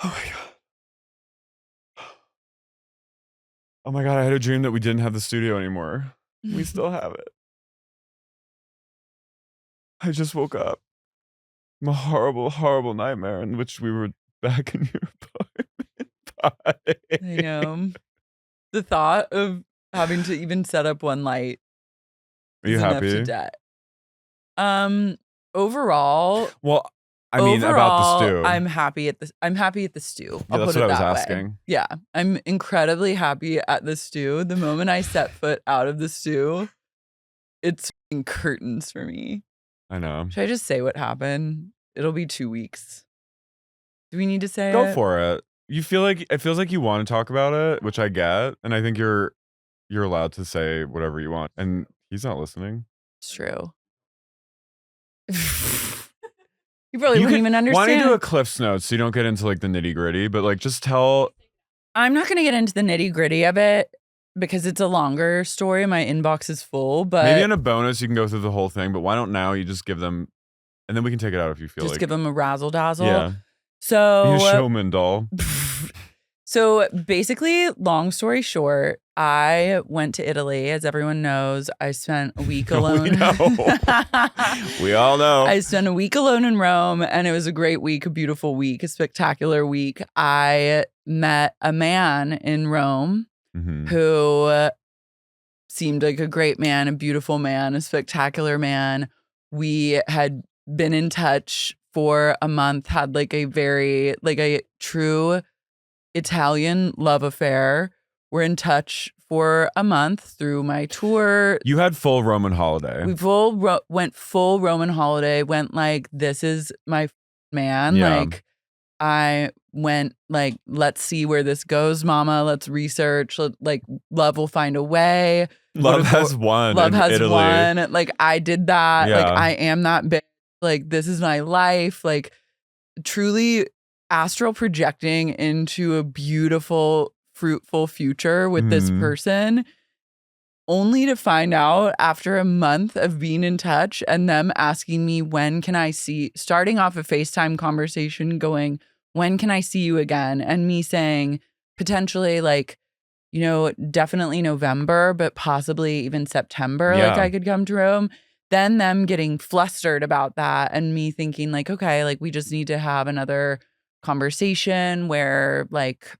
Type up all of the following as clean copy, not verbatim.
Oh my God. Oh my God, I had a dream that we didn't have the studio anymore. We still have it. I just woke up from a horrible, horrible nightmare in which we were back in your apartment. I know. The thought of having to even set up one light is enough to die. Overall, well, I mean, about the stew. I'm happy at the stew. Yeah, that's what I was asking. Yeah, I'm incredibly happy at the stew. The moment I set foot out of the stew, it's curtains for me. I know. Should I just say what happened? It'll be 2 weeks. Do we need to say it? Go for it. You feel like it feels like you want to talk about it, which I get, and I think you're allowed to say whatever you want. And he's not listening. It's true. You probably wouldn't even understand. Why don't you do a Cliff's Notes so you don't get into like the nitty gritty, but like just tell. I'm not going to get into the nitty gritty of it because it's a longer story. My inbox is full, but maybe in a bonus you can go through the whole thing. But why don't now you just give them, and then we can take it out if you feel like. Just give them a razzle dazzle. Yeah. So be a showman, doll. So basically, long story short, I went to Italy. As everyone knows, I spent a week alone. We know. We all know. I spent a week alone in Rome, and it was a great week, a beautiful week, a spectacular week. I met a man in Rome who seemed like a great man, a beautiful man, a spectacular man. We had been in touch for a month, had like a true Italian love affair. We're in touch for a month through my tour. You had full Roman holiday. We went full Roman holiday. Went like, this is my man. Yeah. Like, I went like, let's see where this goes, mama. Let's research. Like, love will find a way. Love has won. Love has Italy. won. Like, I did that. Yeah. Like, I am that bitch. Like, this is my life. Like, truly astral projecting into a beautiful, fruitful future with this person, only to find out after a month of being in touch and them asking me, when can I see, starting off a FaceTime conversation going, when can I see you again? And me saying, potentially like, you know, definitely November, but possibly even September, like I could come to Rome. Then them getting flustered about that and me thinking like, okay, like we just need to have another conversation where like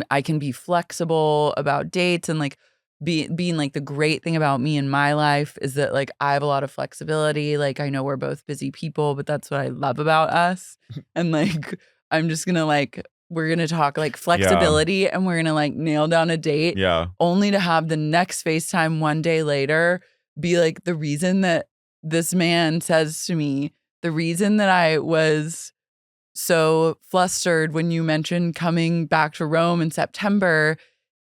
I can be flexible about dates and like being like the great thing about me in my life is that like I have a lot of flexibility. Like I know we're both busy people, but that's what I love about us. And like I'm just gonna like we're gonna talk like flexibility and we're gonna like nail down a date. Yeah. Only to have the next FaceTime one day later be like the reason that this man says to me, the reason that I was so flustered when you mentioned coming back to Rome in September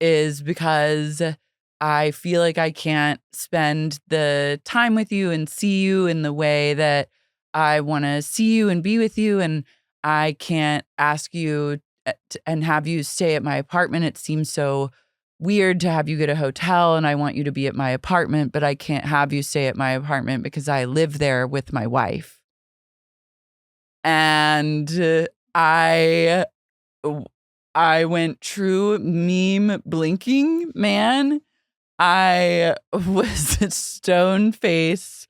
is because I feel like I can't spend the time with you and see you in the way that I want to see you and be with you. And I can't ask you and have you stay at my apartment. It seems so weird to have you get a hotel and I want you to be at my apartment, but I can't have you stay at my apartment because I live there with my wife. And I went true meme blinking, man. I was stone face.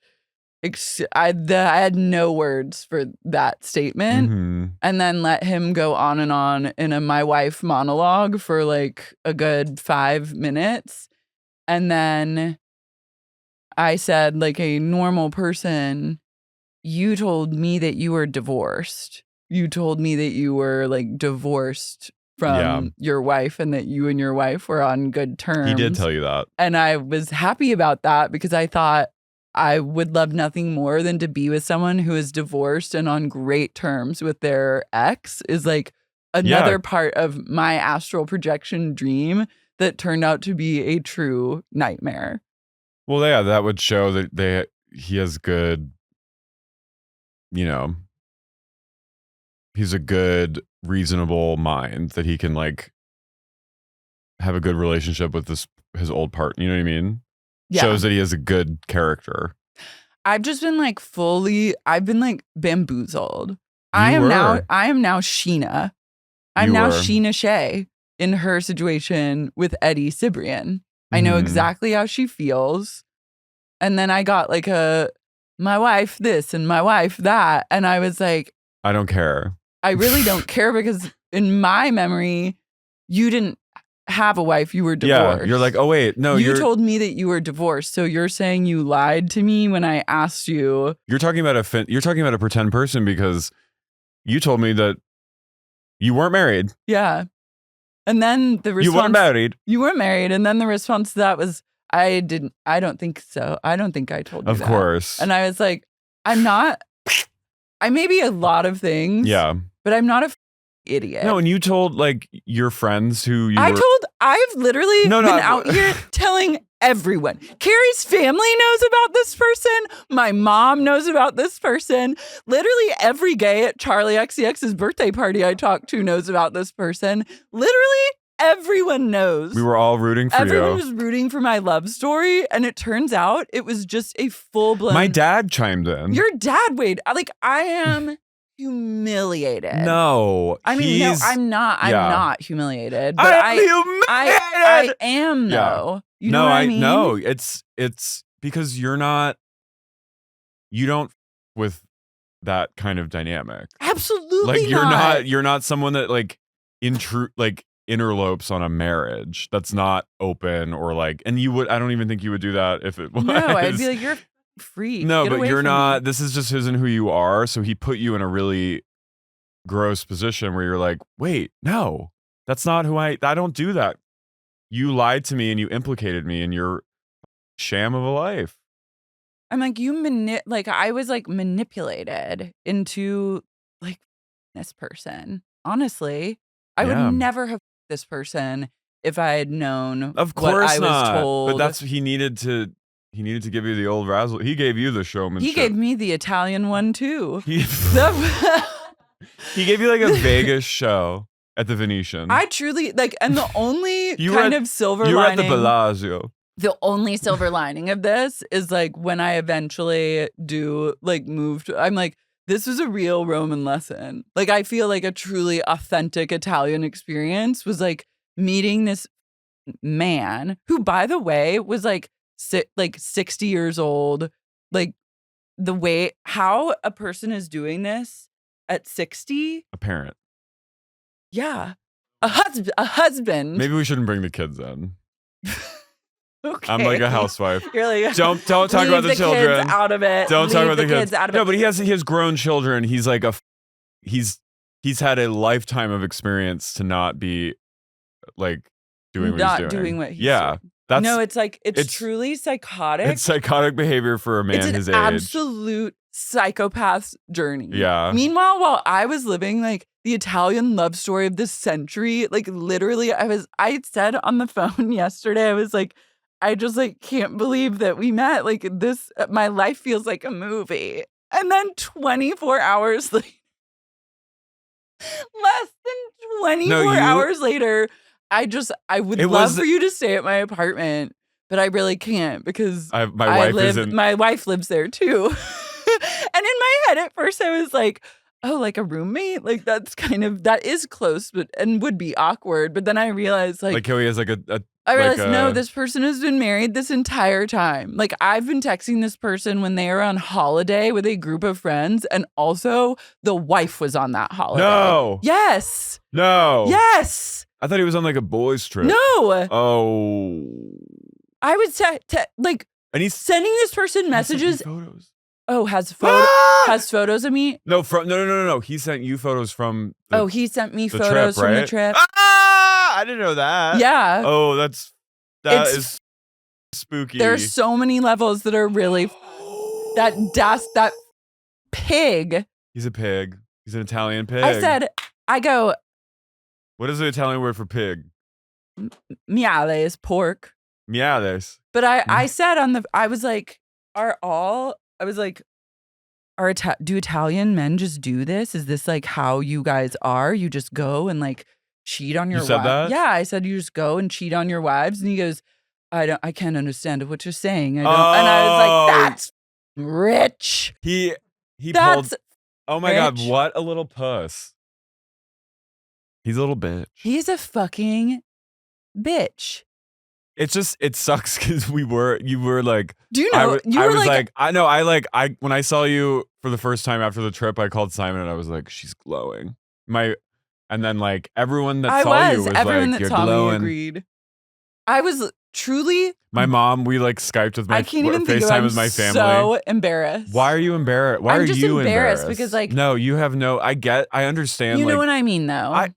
I had no words for that statement. And then let him go on and on in a my wife monologue for like a good 5 minutes. And then I said, like a normal person, you told me that you were divorced. You told me that you were like divorced from your wife and that you and your wife were on good terms. He did tell you that. And I was happy about that because I thought I would love nothing more than to be with someone who is divorced and on great terms with their ex is like another part of my astral projection dream that turned out to be a true nightmare. Well, yeah, that would show that he has good, you know, he's a good, reasonable mind that he can like have a good relationship with his old partner. You know what I mean? Yeah. Shows that he has a good character. I've just been like I've been like bamboozled. I am now Sheena. I'm now Sheena Shea in her situation with Eddie Cibrian. I know exactly how she feels. And then I got like my wife this and my wife that. And I was like, I don't care. I really don't care because in my memory, you didn't have a wife, you were divorced. Yeah, you're like, oh wait, no, you told me that you were divorced. So you're saying you lied to me when I asked you. You're talking about a pretend person because you told me that you weren't married. Yeah. And then the response, you weren't married. You weren't married. And then the response to that was, I don't think so. I don't think I told you that. Of course. And I was like, I'm not, I may be a lot of things. Yeah. But I'm not a idiot. No, and you told like your friends who you I've literally been out here telling everyone. Carrie's family knows about this person. My mom knows about this person. Literally every gay at Charlie XCX's birthday party I talked to knows about this person. Literally everyone knows. We were all rooting for Everyone was rooting for my love story. And it turns out it was just a full-blown. My dad chimed in. Your dad, Wade. I am humiliated. No. I mean, no, I'm not. I'm not humiliated. But I'm humiliated. I am though. You know what I mean? No, it's because you don't with that kind of dynamic. Absolutely like you're not someone that like interlopes on a marriage that's not open or like, and I don't even think you would do that if it was. No, I'd be like, you're free. No, Get but you're not. Me. This is just isn't who you are. So he put you in a really gross position where you're like, wait, no, that's not who I don't do that. You lied to me and you implicated me in your sham of a life. I'm like, I was like manipulated into like this person. Honestly, I would never have this person if I had known. Of course what I was told. But that's he needed to give you the old razzle. He gave you the showmanship. He gave me the Italian one too. He gave you like a Vegas show at the Venetian. I truly and the only of silver lining. You were at the Bellagio. The only silver lining of this is like when I eventually do move to, I'm like, this was a real Roman lesson. Like I feel like a truly authentic Italian experience was like meeting this man who, by the way, was like 60 years old. Like the way how a person is doing this at 60. A parent. Yeah. A husband. Maybe we shouldn't bring the kids in. Okay. I'm like a housewife. You're like, don't talk about the children. Kids out of it. Don't talk about the kids out of it. No, but he has grown children. He's like he's had a lifetime of experience to not be like doing what he's doing. Not doing what he's doing. It's truly psychotic. It's psychotic behavior for a man his age. It's an absolute psychopath's journey. Yeah. Meanwhile, while I was living like the Italian love story of the century, like literally I said on the phone yesterday, I was like, I just can't believe that we met. Like this, my life feels like a movie. And then 24 hours later, less than 24 hours later, I would love for you to stay at my apartment, but I really can't because my wife lives there too. And in my head at first I was like, oh, like a roommate? Like that is close, and would be awkward. But then I realized like how he has I realized, no, this person has been married this entire time. Like, I've been texting this person when they were on holiday with a group of friends, and also the wife was on that holiday. No. Yes. No. Yes. I thought he was on like a boys' trip. No. Oh. I was and he's sending this person messages. Photos. Oh, has photos of me? No, no. He sent you photos from. He sent me photos from the trip. I didn't know that. Yeah. Oh, that is spooky. There's so many levels that are really that pig. He's a pig. He's an Italian pig. I go. What is the Italian word for pig? Miale is pork. Miales. But I said I was like, do Italian men just do this? Is this like how you guys are? You just go and cheat on your wives? You said that? Yeah, I said you just go and cheat on your wives. And he goes, I can't understand what you're saying. I don't. Oh. And I was like, that's rich. He that's pulled. Oh my God! What a little puss. He's a little bitch. He's a fucking bitch. It's just, it sucks because you were like, do you know, when I saw you for the first time after the trip, I called Simon and I was like, she's glowing. And then like everyone that saw you was everyone like, that you're saw glowing. me agreed. I was truly. My mom, we like Skyped with my I can't even think of it. FaceTime I'm with my family. So embarrassed. Why are you embarrassed? Why are you embarrassed? Because like, no, you have no. I understand. You like, know what I mean, though.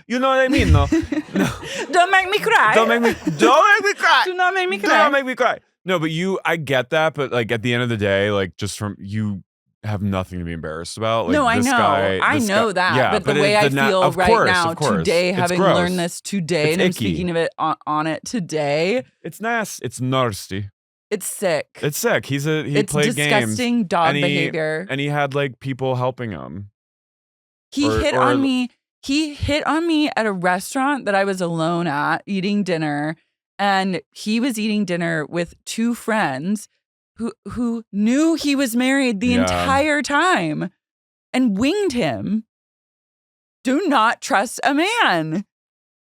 You know what I mean, though. No. Don't make me cry. Don't make me cry. Do not make me cry. Do not make me cry. No, but I get that, but like at the end of the day, like just from you have nothing to be embarrassed about. Like, no, I this know. guy, I know that. Yeah, but the way I feel right now, today, having learned this today, and I'm speaking of it on it today. It's nasty. It's nasty. It's sick. It's sick. He played games. It's disgusting dog behavior. And he had like people helping him. He hit on me. He hit on me at a restaurant that I was alone at eating dinner. And he was eating dinner with two friends who knew he was married the entire time and winged him. Do not trust a man.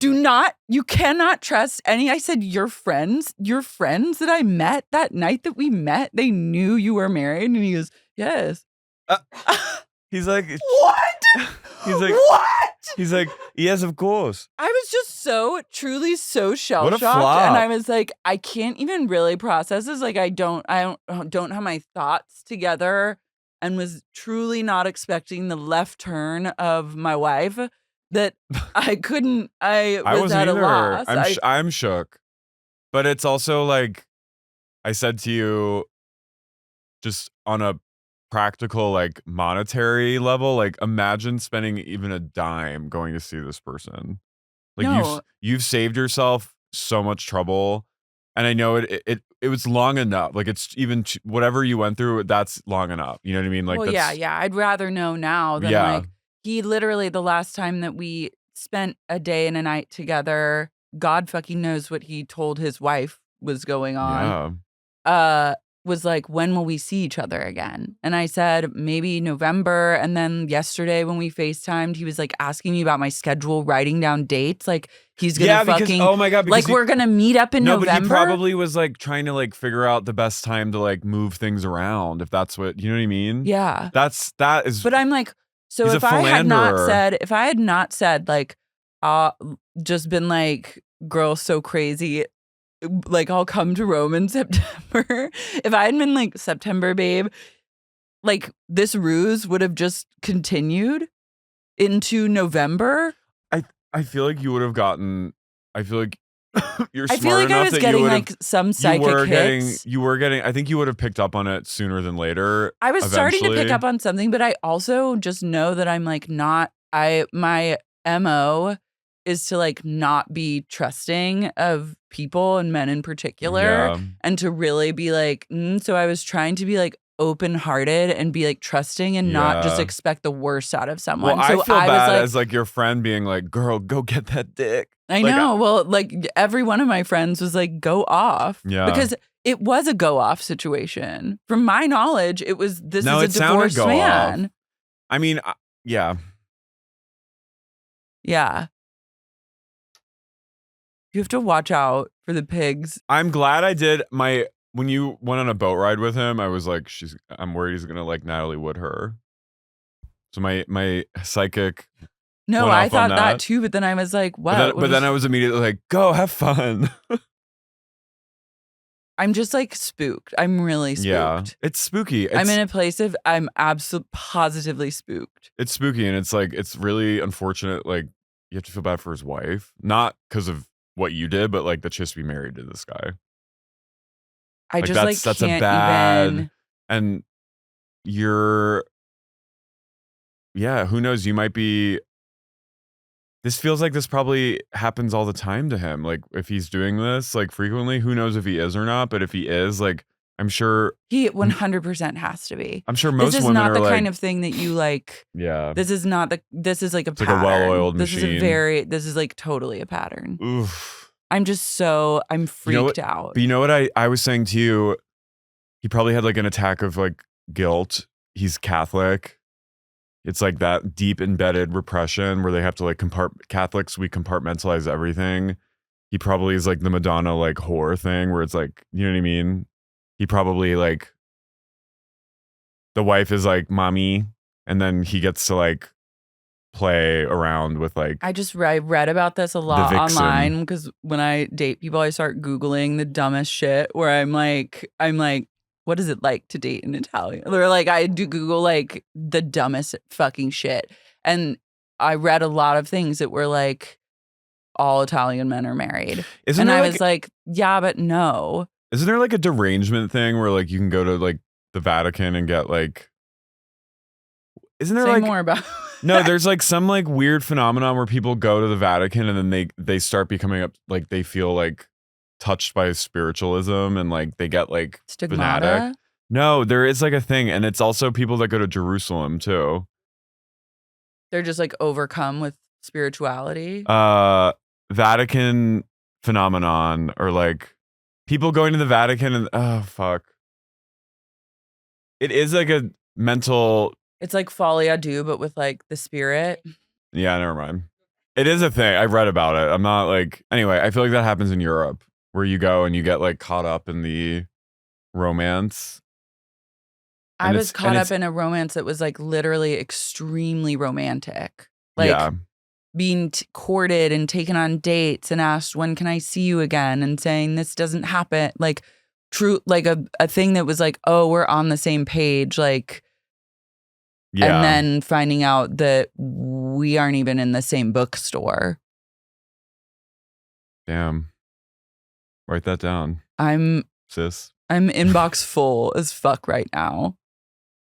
You cannot trust any. I said, your friends that I met that night that we met, they knew you were married. And he goes, yes. He's like, what? He's like, what? He's like, yes, of course. I was just truly so shell What a shocked, flop. and I was like, I can't even really process this. Like, I don't have my thoughts together, and was truly not expecting the left turn of my wife. That I couldn't. I was at a loss. I'm shook, but it's also like I said to you, just on a practical, like monetary level, like imagine spending even a dime going to see this person. Like you've saved yourself so much trouble, and I know it was long enough. Like it's even whatever you went through, that's long enough. You know what I mean? Like, well, yeah. I'd rather know now than like he literally the last time that we spent a day and a night together, God fucking knows what he told his wife was going on. Yeah. Was like, when will we see each other again? And I said, maybe November. And then yesterday when we FaceTimed, he was like asking me about my schedule, writing down dates. Like he's gonna fucking, oh my God, like we're gonna meet up in November. But he probably was like trying to like figure out the best time to like move things around. If that's what, you know what I mean? Yeah. That is. But I'm like, so if I had not said like, just been like, girl, so crazy, like I'll come to Rome in September. If I had been like, September, babe, like this ruse would have just continued into November. I feel like you would have gotten. I feel like you're smart enough. I feel like I was getting like some psychic hits. You were getting. I think you would have picked up on it sooner than later. I was starting to pick up on something, but I also just know that I'm like not. My MO is to like not be trusting of people and men in particular, and to really be like, so I was trying to be like open-hearted and be like trusting and not just expect the worst out of someone. Well, so I feel bad as like your friend being like, girl, go get that dick. I know. Well, like every one of my friends was like, go off. Yeah. Because it was a go off situation. From my knowledge, it was, this is a divorced man. Off. I mean, yeah. Yeah. You have to watch out for the pigs. I'm glad I did when you went on a boat ride with him, I was like, I'm worried he's gonna like Natalie Wood her. So my psychic. No, I thought that too, but then I was like, what? But then I was immediately like, go have fun. I'm just like spooked. I'm really spooked. Yeah, it's spooky. I'm in a place of, I'm absolutely positively spooked. It's spooky, and it's like, it's really unfortunate. Like, you have to feel bad for his wife. Not because of what you did, but like that she has to be married to this guy. I just like that's can't a bad even. And who knows, you might be, this feels like this probably happens all the time to him. Like if he's doing this like frequently, who knows if he is or not, but if he is, like I'm sure he 100% has to be. I'm sure most women are like, this is not the kind of thing that you like. Yeah. This is like a pattern. Like a well-oiled machine. This is like totally a pattern. Oof. I'm freaked out. But you know what I was saying to you? He probably had like an attack of like guilt. He's Catholic. it's like that deep embedded repression where they have to like Catholics, we compartmentalize everything. He probably is like the Madonna like whore thing where it's like, you know what I mean? He probably like, the wife is like mommy, and then he gets to like play around with like. I read about this a lot online because when I date people, I start Googling the dumbest shit where I'm like, what is it like to date an Italian? Or like I do Google like the dumbest fucking shit. And I read a lot of things that were like, all Italian men are married. Isn't and I like, was like, yeah, but no. Isn't there like a derangement thing where like you can go to like the Vatican and get like, isn't there Say like more about no, there's like some like weird phenomenon where people go to the Vatican and then they start becoming up like they feel like touched by spiritualism and like they get like Stigmata? fanatic. No, there is like a thing, and it's also people that go to Jerusalem too. They're just like overcome with spirituality. Vatican phenomenon, or like people going to the Vatican and oh fuck. It is like a mental. It's like folie à deux, but with like the spirit. Yeah, never mind. It is a thing. I read about it. I'm not like, anyway, I feel like that happens in Europe where you go and you get like caught up in the romance. I was caught up in a romance that was like literally extremely romantic. Like being courted and taken on dates and asked, when can I see you again? And saying this doesn't happen. Like true, like a thing that was like, oh, we're on the same page. Like, and then finding out that we aren't even in the same bookstore. Damn. Write that down. Sis. I'm inbox full as fuck right now.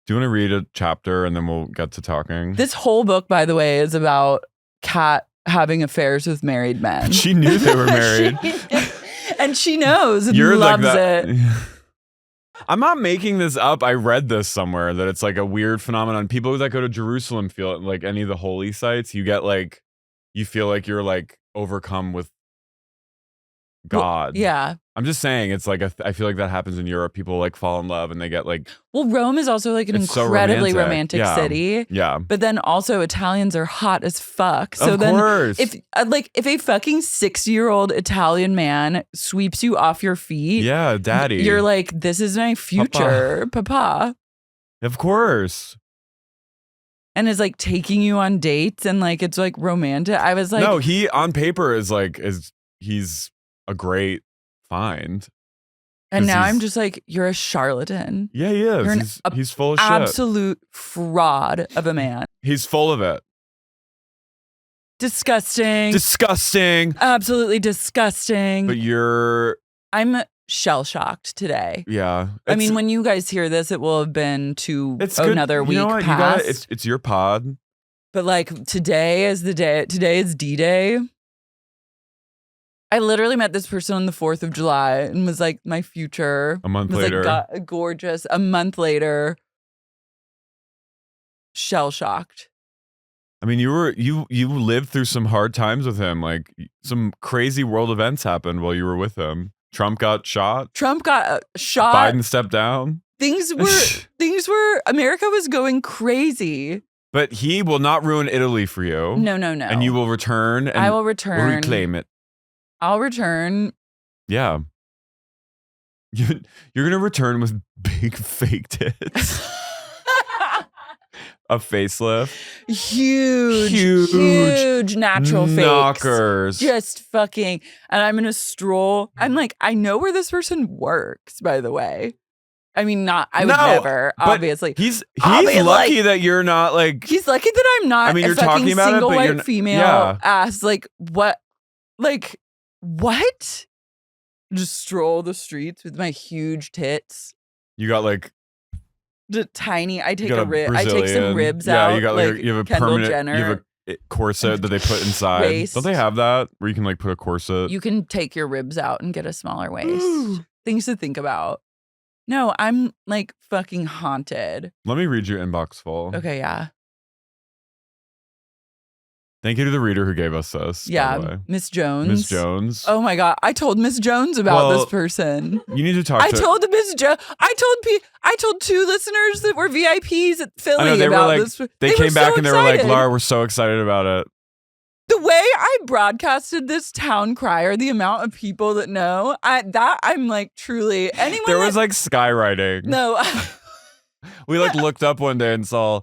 Do you want to read a chapter and then we'll get to talking? This whole book, by the way, is about Kat having affairs with married men. She knew they were married. And she knows and loves it. I'm not making this up. I read this somewhere that it's like a weird phenomenon. People that go to Jerusalem feel it, like any of the holy sites, you get like, you feel like you're like overcome with God. Well, yeah. I'm just saying it's like, I feel like that happens in Europe. People like fall in love and they get like. Well, Rome is also like an incredibly so romantic city. Yeah. But then also Italians are hot as fuck. So of then course. if a fucking 60-year-old Italian man sweeps you off your feet. Yeah, daddy. You're like, this is my future, Papa. Of course. And is like taking you on dates and like it's like romantic. I was like, no, he on paper is like he's a great find. And now I'm just like, you're a charlatan. Yeah, he is. He's full of shit. Absolute fraud of a man. He's full of it. Disgusting. Disgusting. Absolutely disgusting. But I'm shell-shocked today. Yeah. I mean, when you guys hear this, it will have been another week past. You got it. It's your pod. But like today is the day. Today is D-Day. I literally met this person on the 4th of July and was like my future. A month later. Like, gorgeous. A month later. Shell-shocked. I mean, you lived through some hard times with him. Like some crazy world events happened while you were with him. Trump got shot. Biden stepped down. Things were America was going crazy. But he will not ruin Italy for you. No. And you will return. And I will return. Reclaim it. I'll return. Yeah. You're going to return with big fake tits. A facelift. Huge natural knockers. Fakes. Just fucking. And I'm going to stroll. I'm like, I know where this person works, by the way. I mean, would never, obviously. He's lucky that you're not like. He's lucky that I'm not you're talking about single it, but white female ass. Like, what? Like, what? Just stroll the streets with my huge tits. You got like. The tiny. I take some ribs out. Yeah, you got like you have a Kendall permanent. Jenner. You have a corset that they put inside. Waist. Don't they have that where you can like put a corset? You can take your ribs out and get a smaller waist. Things to think about. No, I'm like fucking haunted. Let me read your inbox full. Okay, yeah. Thank you to the reader who gave us this. Yeah, Miss Jones. Miss Jones. Oh my God, I told Miss Jones about this person. You need to talk. I told Miss Jones. I told 2 listeners that were VIPs at Philly about this. They came back and they were like, Lara, we're so excited about it. The way I broadcasted this town crier, the amount of people that know, I'm like truly anyone. There was like skywriting. No. We like looked up one day and saw.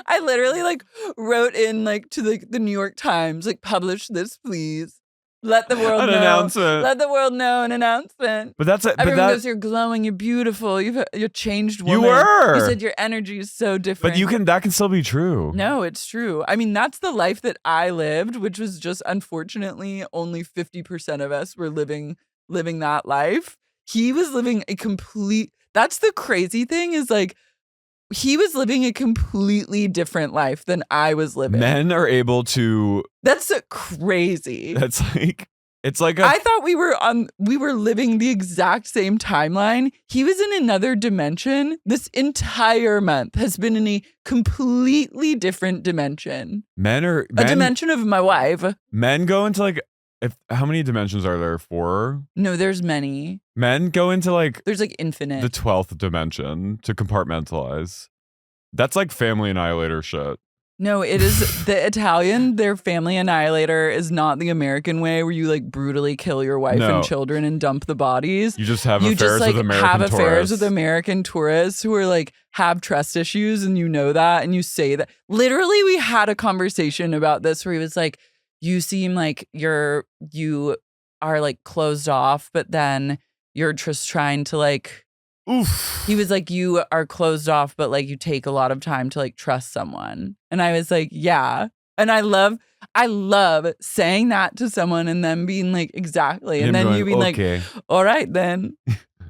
I literally like wrote in like to the New York Times, like, publish this, please. Let the world know. Announcement. Let the world know an announcement. But that's it. Everyone goes, you're glowing, you're beautiful, you're a changed woman. You were. You said your energy is so different. But that can still be true. No, it's true. I mean, that's the life that I lived, which was just unfortunately only 50% of us were living that life. He was living a complete. That's the crazy thing is like. He was living a completely different life than I was living. Men are able to. That's crazy. That's like, it's like I thought we were living the exact same timeline. He was in another dimension. This entire month has been in a completely different dimension. A dimension of my wife. Men go into like, how many dimensions are there? 4? No, there's many. Men go into like there's like infinite. The 12th dimension to compartmentalize. That's like family annihilator shit. No, it is the Italian. Their family annihilator is not the American way where you like brutally kill your wife and children and dump the bodies. You just have affairs with American tourists who are like have trust issues, and you know that, and you say that. Literally, we had a conversation about this where he was like, you seem like you are like closed off, but then you're just trying to like, oof. He was like, you are closed off, but like you take a lot of time to like trust someone. And I was like, yeah. And I love saying that to someone and them being like, exactly. And then you being okay. Like, all right, then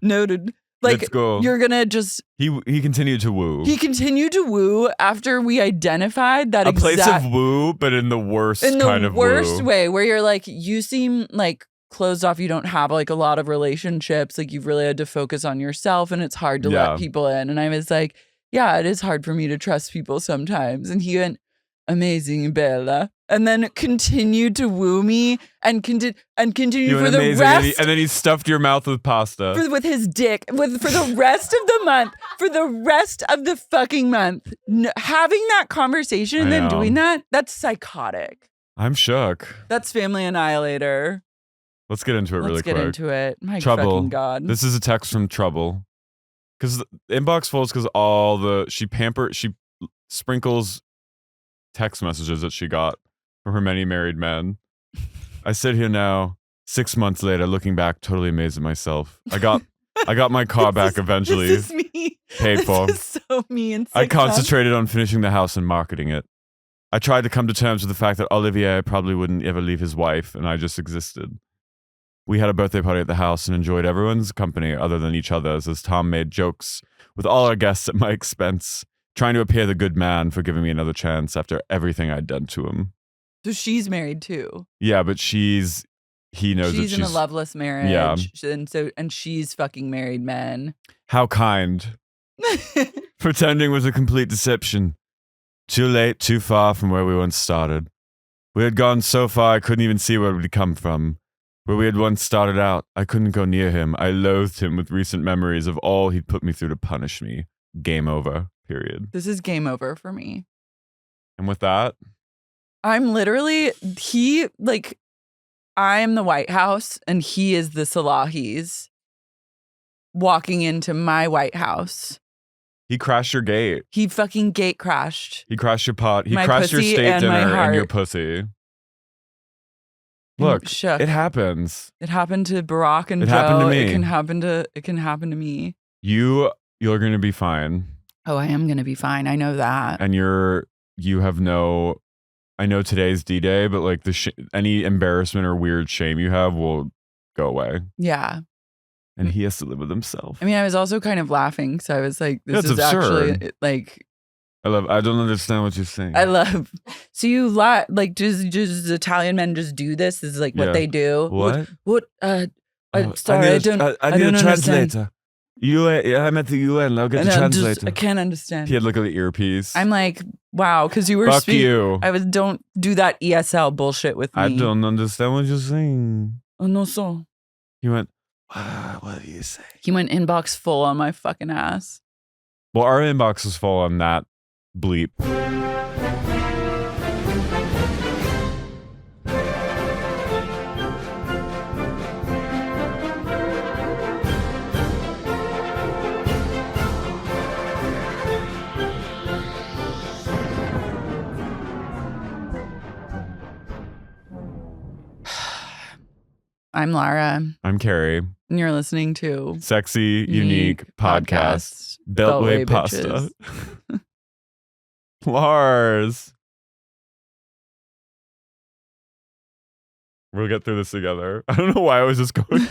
noted. Like, let's go. You're gonna just. He continued to woo. He continued to woo after we identified that place of woo, but in the worst kind of woo. In the worst way, where you're like, you seem like closed off. You don't have like a lot of relationships. Like you've really had to focus on yourself, and it's hard to let people in. And I was like, yeah, it is hard for me to trust people sometimes. And he went, amazing, Bella. And then continued to woo me and continued for the rest. And then he stuffed your mouth with pasta. With his dick. For the rest of the month. For the rest of the fucking month. Having that conversation and then doing that, that's psychotic. I'm shook. That's family annihilator. Let's get into it really quick. Let's get into it. My Trouble. Fucking God. This is a text from Trouble. Because the inbox full is because she sprinkles text messages that she got from her many married men. I sit here now, 6 months later, looking back, totally amazed at myself. I got my car back eventually. This is me. Paid for. This is so me. In 6 I concentrated on finishing the house and marketing it. I tried to come to terms with the fact that Olivier probably wouldn't ever leave his wife, and I just existed. We had a birthday party at the house and enjoyed everyone's company other than each other's, as Tom made jokes with all our guests at my expense, trying to appear the good man for giving me another chance after everything I'd done to him. So she's married too. Yeah, but he knows that she's in a loveless marriage. Yeah. And she's fucking married men. How kind. Pretending was a complete deception. Too late, too far from where we once started. We had gone so far I couldn't even see where we'd come from. Where we had once started out, I couldn't go near him. I loathed him with recent memories of all he'd put me through to punish me. Game over, period. This is game over for me. And with that, I'm literally, I am the White House and he is the Salahis walking into my White House. He crashed your gate. He fucking gate crashed. He crashed your pot. He crashed your state dinner and your pussy. Look, it happens. It happened to Barack and Joe. Happened to me. It can happen to me. You're going to be fine. Oh, I am going to be fine. I know that. And I know today's D-Day, but like any embarrassment or weird shame you have will go away. Yeah. And he has to live with himself. I mean, I was also kind of laughing. So I was like, this is absurd. Actually like. I don't understand what you're saying. So you like, does Italian men just do this? This is like what they do. What? Sorry, I don't need a translator. I'm at the UN. I'll get the translator. I can't understand. He had look at the earpiece. I'm like, wow, because you were Fuck you. Don't do that ESL bullshit with me. I don't understand what you're saying. Oh no, so. He went, what do you say? He went inbox full on my fucking ass. Well, our inbox is full on that bleep. I'm Lara. I'm Carey. And you're listening to Sexy, Unique Podcast. Beltway Pasta. Lars. We'll get through this together. I don't know why I was just going.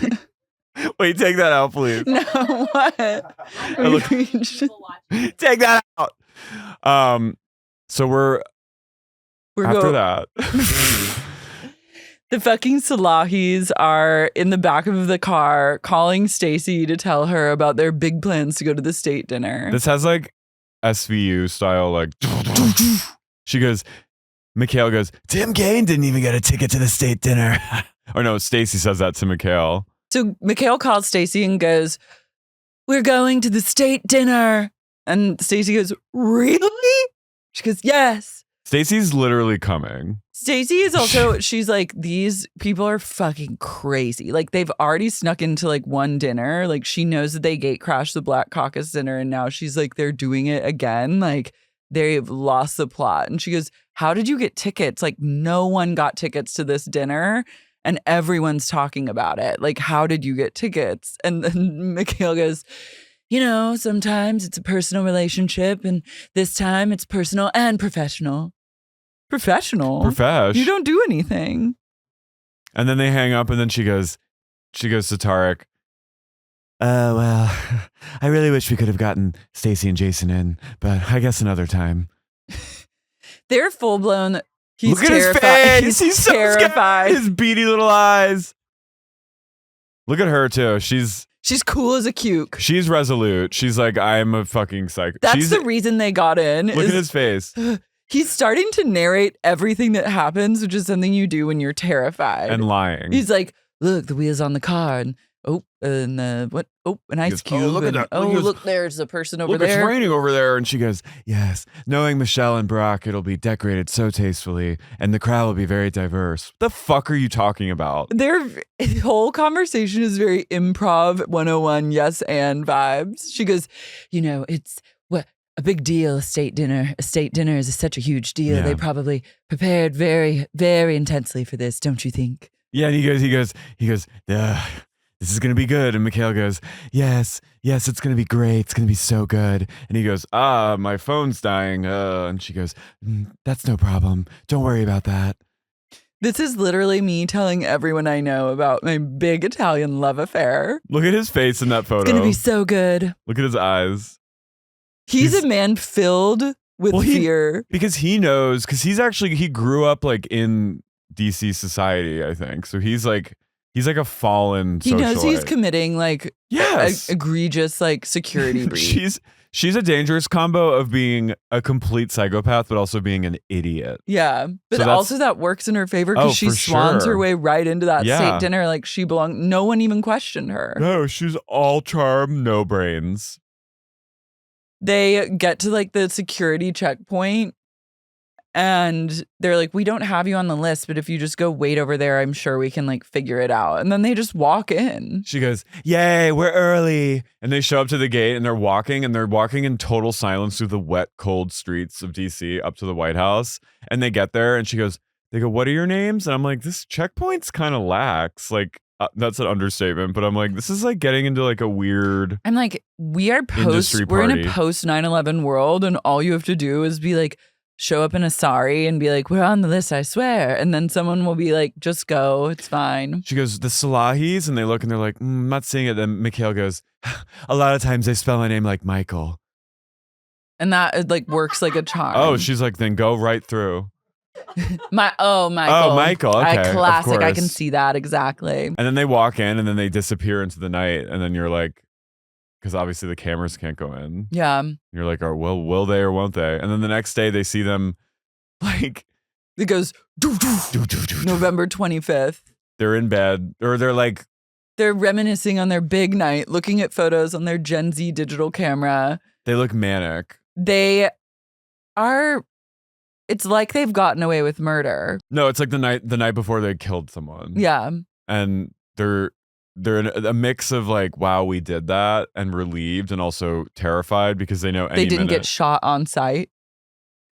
Wait, take that out, please. No, what? Take that out. So we're after that. The fucking Salahis are in the back of the car calling Stacie to tell her about their big plans to go to the state dinner. This has like SVU style, like Michaele goes, Tim Kaine didn't even get a ticket to the state dinner. Or no, Stacie says that to Michaele. So Michaele calls Stacie and goes, we're going to the state dinner. And Stacie goes, really? She goes, yes. Stacie's literally coming. Stacie is also, she's like, these people are fucking crazy. Like, they've already snuck into like one dinner. Like, she knows that they gate crashed the Black Caucus dinner. And now she's like, they're doing it again. Like, they've lost the plot. And she goes, how did you get tickets? Like, no one got tickets to this dinner. And everyone's talking about it. Like, how did you get tickets? And then Michaele goes, you know, sometimes it's a personal relationship. And this time it's personal and professional. Profesh. You don't do anything. And then they hang up, and then she goes to Tareq. Well, I really wish we could have gotten Stacie and Jason in, but I guess another time. They're full blown. He's Look at terrified. his face. He's so terrified. His beady little eyes. Look at her too. She's cool as a cuke. She's resolute. She's like, I'm a fucking psycho. That's the reason they got in. Look at his face. He's starting to narrate everything that happens, which is something you do when you're terrified. And lying. He's like, look, the wheel's on the car. And what? Oh, an ice cube. Look at that. Look, there's a person over there. It's raining over there. And she goes, yes, knowing Michelle and Brock, it'll be decorated so tastefully and the crowd will be very diverse. What the fuck are you talking about? Their whole conversation is very improv 101, yes, and vibes. She goes, you know, it's a big deal, a state dinner. A state dinner is such a huge deal. Yeah. They probably prepared very, very intensely for this, don't you think? Yeah, and he goes, this is going to be good. And Michaele goes, yes, it's going to be great. It's going to be so good. And he goes, my phone's dying. And she goes, that's no problem. Don't worry about that. This is literally me telling everyone I know about my big Italian love affair. Look at his face in that photo. It's going to be so good. Look at his eyes. He's a man filled with fear. Because he knows, because he grew up like in DC society, I think. So he's like a fallen socialite. He knows he's committing like egregious like security breach. She's a dangerous combo of being a complete psychopath, but also being an idiot. Yeah. But also that works in her favor because she swans her way right into that state dinner like she belonged. No one even questioned her. No, she's all charm, no brains. They get to like the security checkpoint and they're like, we don't have you on the list, but if you just go wait over there, I'm sure we can like figure it out. And then they just walk in. She goes, yay, we're early. And they show up to the gate and they're walking in total silence through the wet, cold streets of DC up to the White House. And they get there and they go, what are your names? And I'm like, this checkpoint's kind of lax. Like, that's an understatement, but I'm like, this is like getting into like a weird. I'm like, we're in a post 9/11 world, and all you have to do is be like, show up in a sari and be like, we're on the list, I swear. And then someone will be like, just go, it's fine. She goes, the Salahis, and they look and they're like, I'm not seeing it. Then Michaele goes, a lot of times they spell my name like Michael. And that like works like a charm. Oh, she's like, then go right through. Michael. Oh, Michael. Okay, classic. I can see that exactly. And then they walk in and then they disappear into the night. And then you're like, because obviously the cameras can't go in. Yeah. You're like, oh, well, will they or won't they? And then the next day they see them like it goes November 25th. They're in bed, or they're reminiscing on their big night, looking at photos on their Gen Z digital camera. They look manic. They are. It's like they've gotten away with murder. No, it's like the night before they killed someone. Yeah, and they're in a mix of like, wow, we did that, and relieved, and also terrified because they know they didn't get shot on site.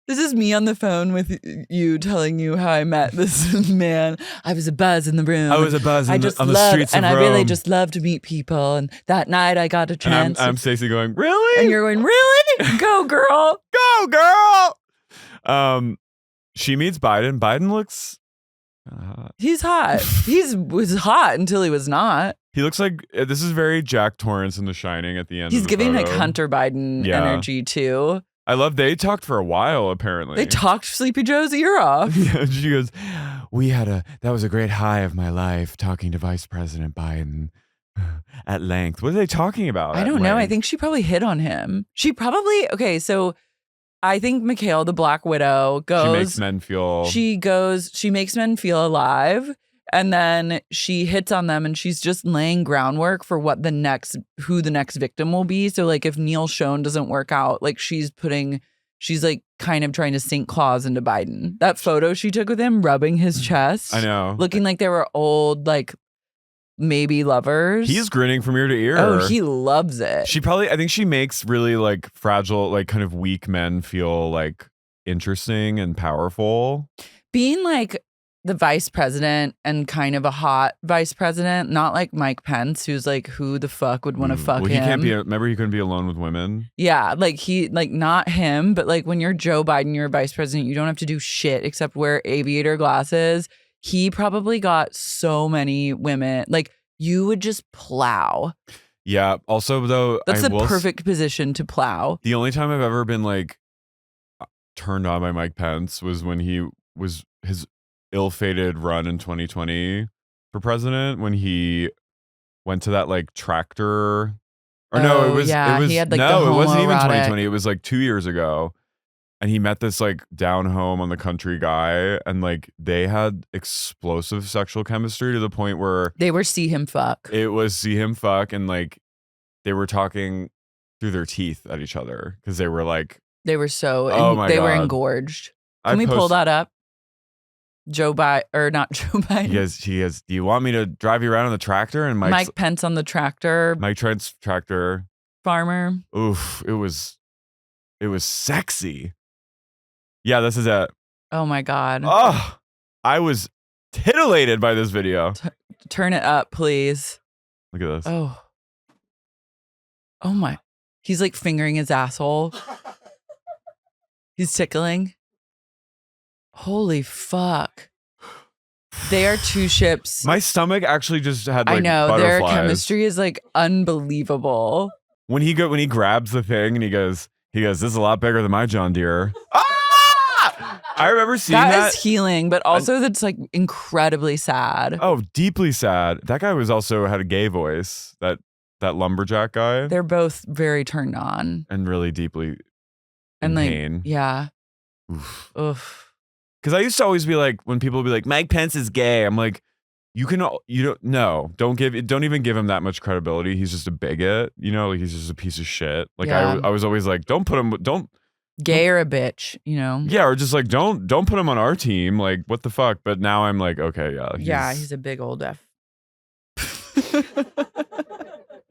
This is me on the phone with you telling you how I met this man. I was a buzz in the room. I was a buzz on the streets of Rome. And I really just love to meet people. And that night I got a chance. And I'm Stacie going, really? And you're going, really? Go, girl. Go, girl. She meets Biden. Biden looks hot. He's hot. He was hot until he was not. He looks like, this is very Jack Torrance in The Shining at the end. He's giving photo. like Hunter Biden energy too. I love they talked for a while, apparently. They talked Sleepy Joe's ear off. Yeah, she goes, that was a great high of my life, talking to Vice President Biden at length. What are they talking about? I don't know. I think she probably hit on him. Okay, so I think Michaele, the Black Widow, goes. She makes men feel. She makes men feel alive. And then she hits on them, and she's just laying groundwork for who the next victim will be. So like if Neil Schoen doesn't work out, like she's like kind of trying to sink claws into Biden. That photo she took with him rubbing his chest. I know. Looking like they were old, like maybe lovers. He's grinning from ear to ear. Oh, he loves it. I think she makes really like fragile, like kind of weak men feel like interesting and powerful. Being like the vice president and kind of a hot vice president, not like Mike Pence, who's like, who the fuck would want to fuck him? He can't be. Remember, he couldn't be alone with women. Yeah, like not him, but like when you're Joe Biden, you're a vice president, you don't have to do shit except wear aviator glasses. He probably got so many women. Like you would just plow. Yeah. Also, though, that's the perfect position to plow. The only time I've ever been like turned on by Mike Pence was when he was his ill-fated run in 2020 for president, when he went to that like tractor, or no, it was he had, like, no, it wasn't even homoerotic. 2020. It was like 2 years ago, and he met this like down home on the country guy, and like they had explosive sexual chemistry to the point where they were see him fuck, and like they were talking through their teeth at each other because they were like they were engorged. Can we pull that up? Joe Biden, or not Joe Biden. He has. Do you want me to drive you around on the tractor? And Mike Pence on the tractor. Mike Pence tractor. Farmer. Oof! It was sexy. Yeah, this is it. Oh my god. Oh, I was titillated by this video. Turn it up, please. Look at this. Oh my! He's like fingering his asshole. He's tickling. Holy fuck. They are two ships. My stomach actually just had like I know, butterflies. their chemistry is like unbelievable. When he grabs the thing and he goes, this is a lot bigger than my John Deere. I remember seeing that. That is healing, but also that's like incredibly sad. Oh, deeply sad. That guy had a gay voice. That lumberjack guy. They're both very turned on. And really deeply in pain. Yeah. Oof. Because I used to always be like, when people would be like, Mike Pence is gay, I'm like, don't even give him that much credibility. He's just a bigot, like he's just a piece of shit. Like I was always like, don't gay or a bitch, Yeah, or just like don't put him on our team. Like what the fuck? But now I'm like, okay, yeah. He's a big old F.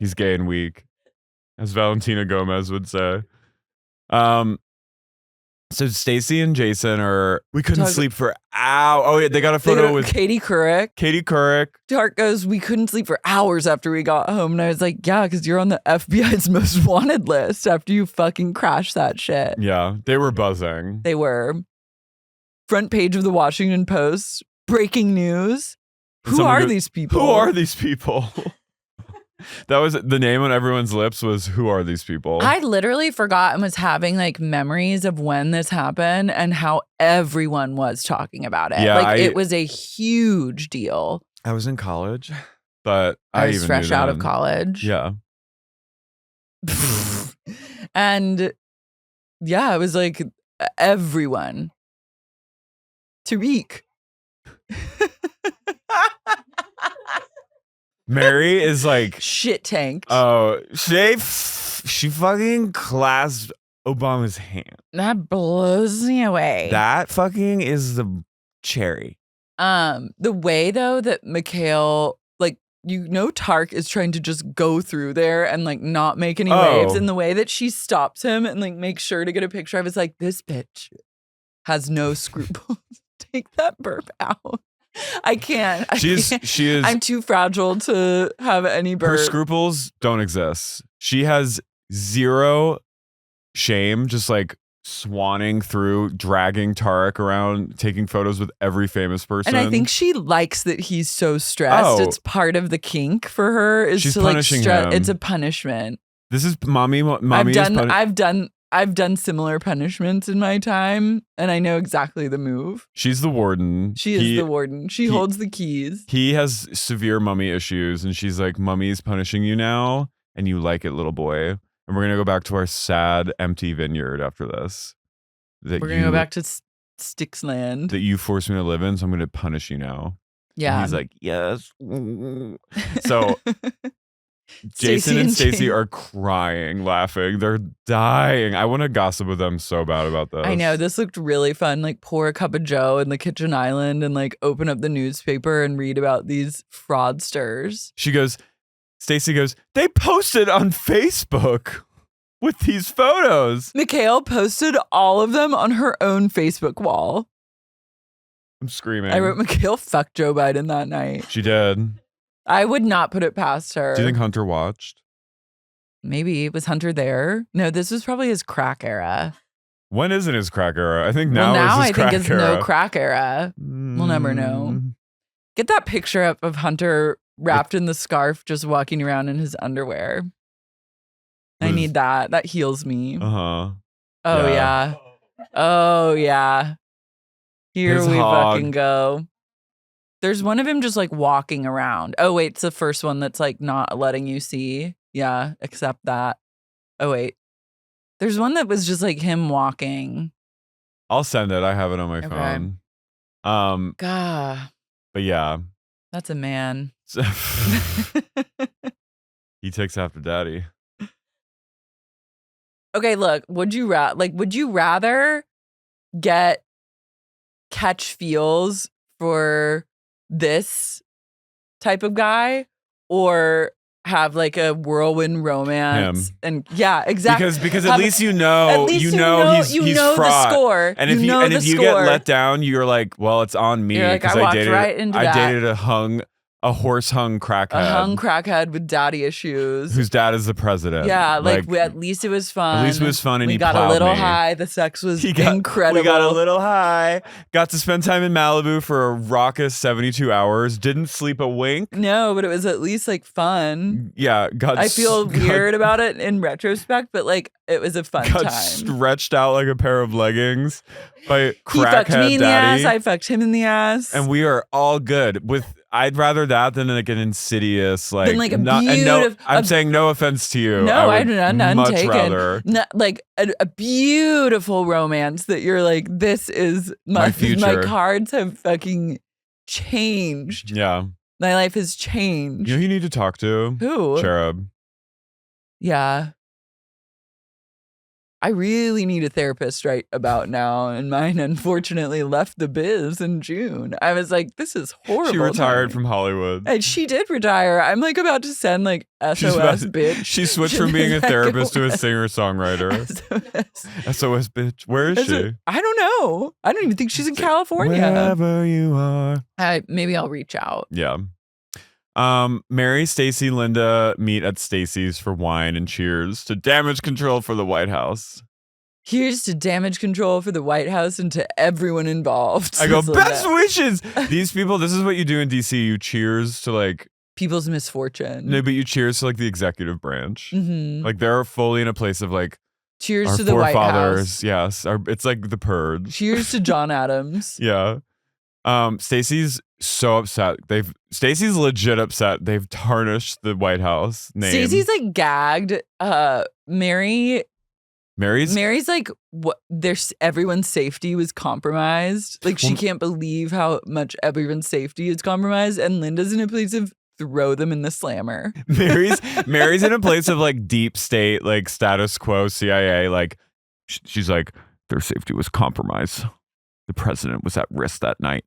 He's gay and weak, as Valentina Gomez would say. So Stacie and Jason we couldn't sleep for hours. Oh yeah, they got a photo with Katie Couric. Tareq goes, we couldn't sleep for hours after we got home. And I was like, yeah, because you're on the FBI's most wanted list after you fucking crashed that shit. Yeah, they were buzzing. They were. Front page of the Washington Post. Breaking news. Who are these people? Who are these people? That was the name on everyone's lips was, who are these people? I literally forgot and was having like memories of when this happened and how everyone was talking about it. Yeah, it was a huge deal. I was in college, but I was fresh out of college. Yeah. And yeah, it was like everyone. Tareq. Mary is like shit tanked. Oh, she fucking clasped Obama's hand. That blows me away. That fucking is the cherry. The way though that Michaele, like, Tareq is trying to just go through there and like not make any waves, and the way that she stops him and like makes sure to get a picture, I was like, this bitch has no scruples. Take that burp out. I can't. She is. I'm too fragile to have any burp. Her scruples don't exist. She has zero shame, just like swanning through, dragging Tareq around, taking photos with every famous person. And I think she likes that he's so stressed. It's part of the kink for her. She's punishing him. It's a punishment. This is mommy. I've done similar punishments in my time, and I know exactly the move. She's the warden. She is the warden. She holds the keys. He has severe mummy issues, and she's like, "Mummy's punishing you now, and you like it, little boy." And we're gonna go back to our sad, empty vineyard after this. We're gonna go back to Sticksland that you forced me to live in, so I'm gonna punish you now. Yeah. And he's like, yes. So. Jason and Stacie are crying, laughing. They're dying. I want to gossip with them so bad about this. I know. This looked really fun. Like, pour a cup of joe in the kitchen island and like open up the newspaper and read about these fraudsters. Stacie goes, they posted on Facebook with these photos. Michaele posted all of them on her own Facebook wall. I'm screaming. I wrote, Michaele fucked Joe Biden that night. She did. I would not put it past her. Do you think Hunter watched? Maybe. Was Hunter there? No, this was probably his crack era. When is it his crack era? I think now is his crack era. I think it's no crack era. We'll never know. Get that picture up of Hunter wrapped in the scarf just walking around in his underwear. I need that. That heals me. Uh-huh. Oh, yeah. Oh, yeah. Here we fucking go. There's one of him just like walking around. Oh, wait. It's the first one that's like not letting you see. Yeah. Except that. Oh, wait. There's one that was just like him walking. I'll send it. I have it on my phone. God. But yeah. That's a man. He takes after daddy. Okay, look. Would you rather catch feels for this type of guy or have like a whirlwind romance? And yeah, exactly. Because at least you know he's fraud. The score. And if you get let down, you're like, well, it's on me because I dated a horse hung crackhead. A hung crackhead with daddy issues. Whose dad is the president. Yeah, like at least it was fun. At least it was fun, and we got a little high. The sex was incredible. We got a little high. Got to spend time in Malibu for a raucous 72 hours. Didn't sleep a wink. No, but it was at least like fun. Yeah, I feel weird about it in retrospect, but like it was a fun time. Stretched out like a pair of leggings by crackhead daddy. He fucked me in the ass. I fucked him in the ass, and we are all good with. I'd rather that than like an insidious, like, than like a I'm saying no offense to you. No, I'm none much taken. Rather. Like a beautiful romance that you're like, this is my future. My cards have fucking changed. Yeah. My life has changed. You know who you need to talk to? Who? Cherub. Yeah. I really need a therapist right about now, and mine unfortunately left the biz in June. I was like, this is horrible. She retired from Hollywood. And she did retire. I'm like about to send like SOS bitch. She switched from being a therapist to a singer-songwriter. SOS bitch. Where is she? I don't know. I don't even think she's in California. Wherever you are. Maybe I'll reach out. Yeah. Mary, Stacie, Lynda meet at Stacie's for wine and cheers to damage control for the White House. Here's to damage control for the White House and to everyone involved. I go, best wishes! These people, this is what you do in DC. You cheers to like... people's misfortune. No, but you cheers to like the executive branch. Mm-hmm. Like they're fully in a place of like... cheers to the White House. Yes. It's like the purge. Cheers to John Adams. Yeah. Stacie's so upset. Stacey's legit upset. They've tarnished the White House name. Stacey's like gagged. Mary's like, what? Everyone's safety was compromised. Like she can't believe how much everyone's safety is compromised, and Lynda's in a place of throw them in the slammer. Mary's in a place of like deep state, like status quo CIA. Like she's like, their safety was compromised. The president was at risk that night.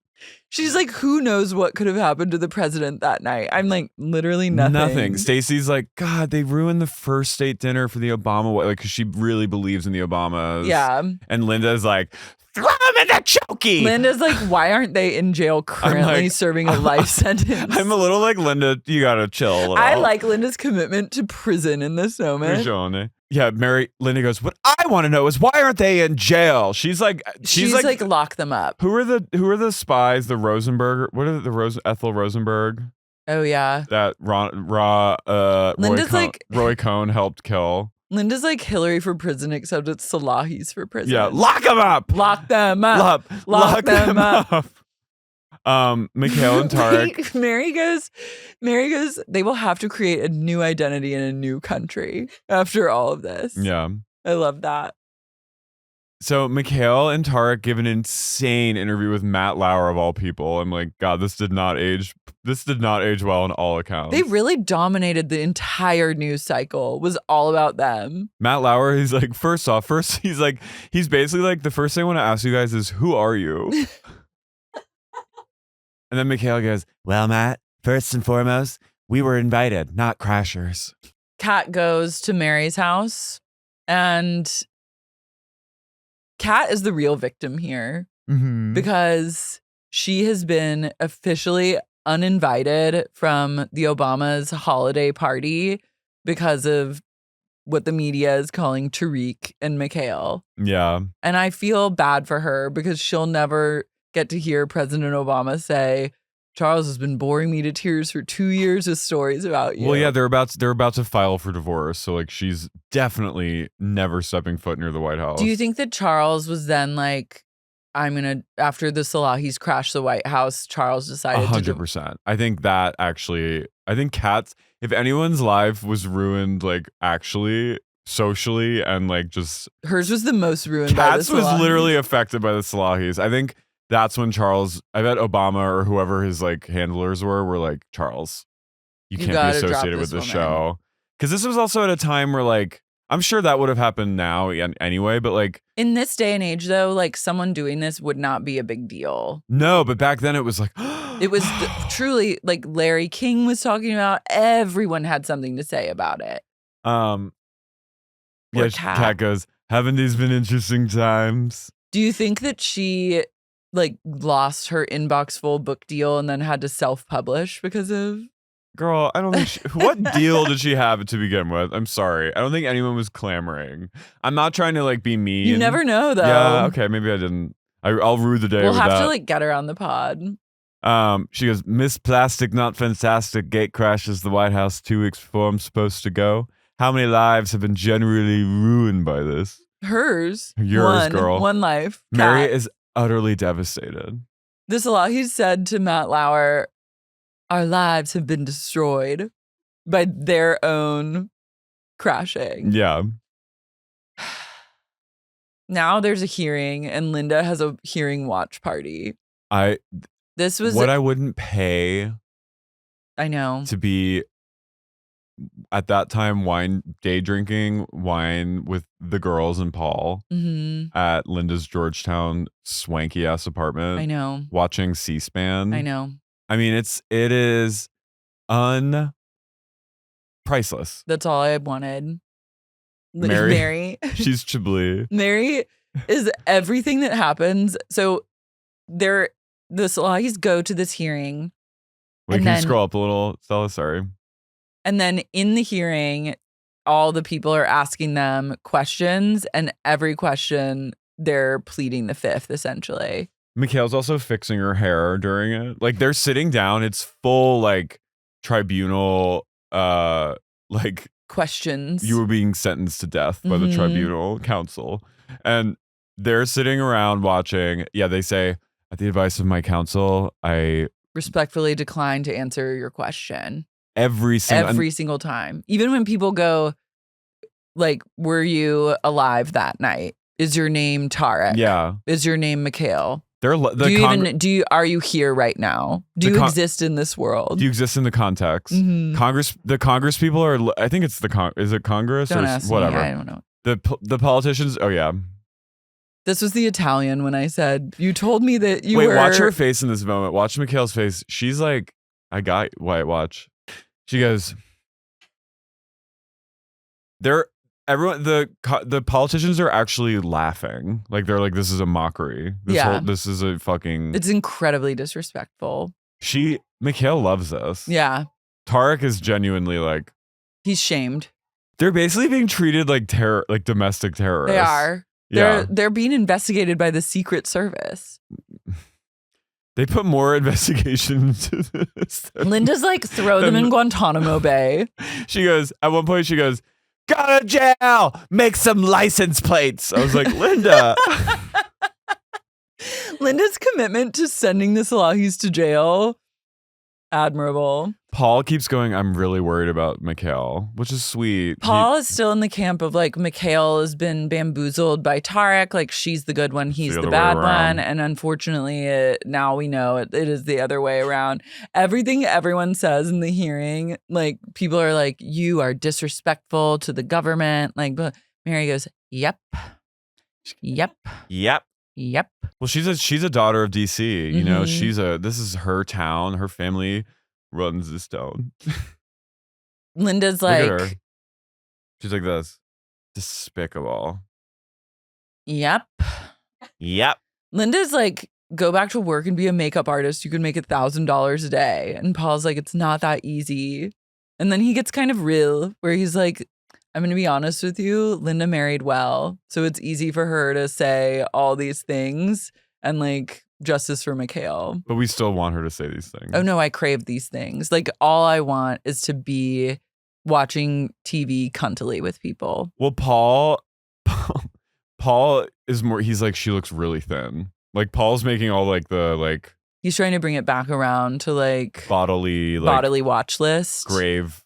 She's like, who knows what could have happened to the president that night? I'm like, literally nothing. Nothing. Stacey's like, God, they ruined the first state dinner for the Obama, like, because she really believes in the Obamas. Yeah. And Lynda's like, throw him in the chokey. Lynda's like, why aren't they in jail currently serving a life sentence? I'm a little like, Lynda, you gotta chill. I like Lynda's commitment to prison in this moment. Yeah, Lynda goes, what I want to know is why aren't they in jail? She's like lock them up. Who are the spies? The Rosenberg? What are the Ethel Rosenberg? Oh yeah. That Roy Cohn helped kill. Lynda's like Hillary for prison, except it's Salahis for prison. Yeah, lock them up. Lock them up. Lock them up. Michaele and Tareq. Mary goes, they will have to create a new identity in a new country after all of this. Yeah. I love that. So Michaele and Tareq give an insane interview with Matt Lauer of all people. I'm like, God, this did not age well on all accounts. They really dominated the entire news cycle. It was all about them. Matt Lauer, he's like, he's basically like, the first thing I want to ask you guys is, who are you? And then Michaele goes, well, Matt, first and foremost, we were invited, not crashers. Kat goes to Mary's house, and Kat is the real victim here because she has been officially uninvited from the Obama's holiday party because of what the media is calling Tareq and Michaele. Yeah. And I feel bad for her because she'll never get to hear President Obama say, Charles has been boring me to tears for 2 years with stories about you. Well, yeah, they're about to file for divorce, so like she's definitely never stepping foot near the White House. Do you think that Charles was then like, after the Salahis crashed the White House, Charles decided 100%. I think Kat's, if anyone's life was ruined, like actually socially and like just hers was the most ruined. Kat's was literally affected by the Salahis. I think that's when Charles, I bet Obama or whoever his like handlers were like, Charles, you can't be associated with this show. Because this was also at a time where like, I'm sure that would have happened now anyway, but like. In this day and age though, like someone doing this would not be a big deal. No, but back then it was like. It was truly like Larry King was talking about, everyone had something to say about it. Yeah, Kat goes, haven't these been interesting times? Do you think that she like lost her inbox full book deal and then had to self-publish because of? Girl, I don't think what deal did she have to begin with? I'm sorry. I don't think anyone was clamoring. I'm not trying to like be mean. You never know though. Yeah, okay, maybe I didn't. I'll rue the day. We'll with have that. to like get her on the pod. She goes, Miss Plastic, not fantastic. Gate crashes the White House 2 weeks before I'm supposed to go. How many lives have been generally ruined by this? Hers. Yours, girl. One life. Mary Kat. is utterly devastated. This a lot. He said to Matt Lauer, our lives have been destroyed by their own crashing. Yeah. Now there's a hearing and Lynda has a hearing watch party. This was what I wouldn't pay. I know. To be at that time day drinking wine with the girls and Paul at Lynda's Georgetown swanky ass apartment. I know. Watching C-SPAN. I know. I mean, it is priceless. That's all I wanted. Mary. She's Chablis. Mary is everything that happens. So the Salahis go to this hearing. Wait, can you scroll up a little, Stella? Sorry. And then in the hearing, all the people are asking them questions, and every question they're pleading the fifth, essentially. Michaele's also fixing her hair during it. Like they're sitting down. It's full like tribunal, like questions. You were being sentenced to death by the tribunal counsel. And they're sitting around watching. Yeah, they say, at the advice of my counsel, I respectfully decline to answer your question. Every single time. Even when people go, like, were you alive that night? Is your name Tareq? Yeah. Is your name Michaele? Are you here right now? Do you exist in this world? Do you exist in the context? Mm-hmm. The Congress people are, I think it's is it Congress Don't or ask whatever? Me, I don't know. The politicians, oh yeah. This was the Italian when I said, you told me that you were. Wait, watch her face in this moment. Watch Michaele's face. She's like, I got White watch. She goes, everyone, the politicians are actually laughing. Like they're like, this is a mockery. This is a fucking. It's incredibly disrespectful. Michaele loves this. Yeah. Tareq is genuinely like. He's shamed. They're basically being treated like domestic terrorists. They are. They're being investigated by the Secret Service. They put more investigation into this. Lynda's like, throw them in Guantanamo Bay. She goes, at one point, she goes, go to jail, make some license plates. I was like, Lynda. Lynda's commitment to sending the Salahis to jail, admirable. Paul keeps going, I'm really worried about Michaele, which is sweet. Paul is still in the camp of like, Michaele has been bamboozled by Tareq. Like, she's the good one, he's the bad one. And unfortunately, now we know it is the other way around. Everything everyone says in the hearing, like, people are like, you are disrespectful to the government. Like, but Mary goes, yep. Well, she's a daughter of DC. You know, this is her town. Her family runs this town. Lynda's Look at like, her. She's like this. Despicable. Yep. Lynda's like, go back to work and be a makeup artist. You could make $1,000 a day. And Paul's like, it's not that easy. And then he gets kind of real, where he's like, I'm going to be honest with you. Lynda married well. So it's easy for her to say all these things and like, justice for Michaele. But we still want her to say these things. Oh no, I crave these things. Like, all I want is to be watching TV cuntily with people. Well, Paul is more, he's like, she looks really thin. Like, Paul's making all like he's trying to bring it back around to like bodily watch list. Grave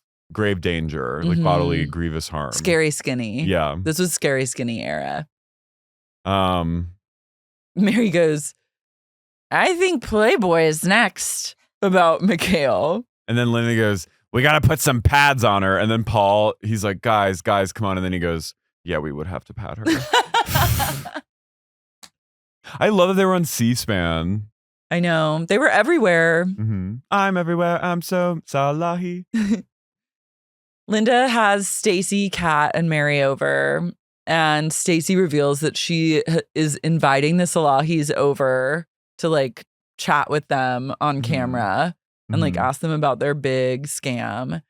danger, like bodily grievous harm. Scary skinny. Yeah. This was scary skinny era. Mary goes, I think Playboy is next about Michaele. And then Lynda goes, we got to put some pads on her. And then Paul, he's like, guys, come on. And then he goes, yeah, we would have to pad her. I love that they were on C-SPAN. I know. They were everywhere. I'm everywhere. I'm so Salahi. Lynda has Stacie, Kat, and Mary over. And Stacie reveals that she is inviting the Salahis over to like chat with them on camera and like ask them about their big scam.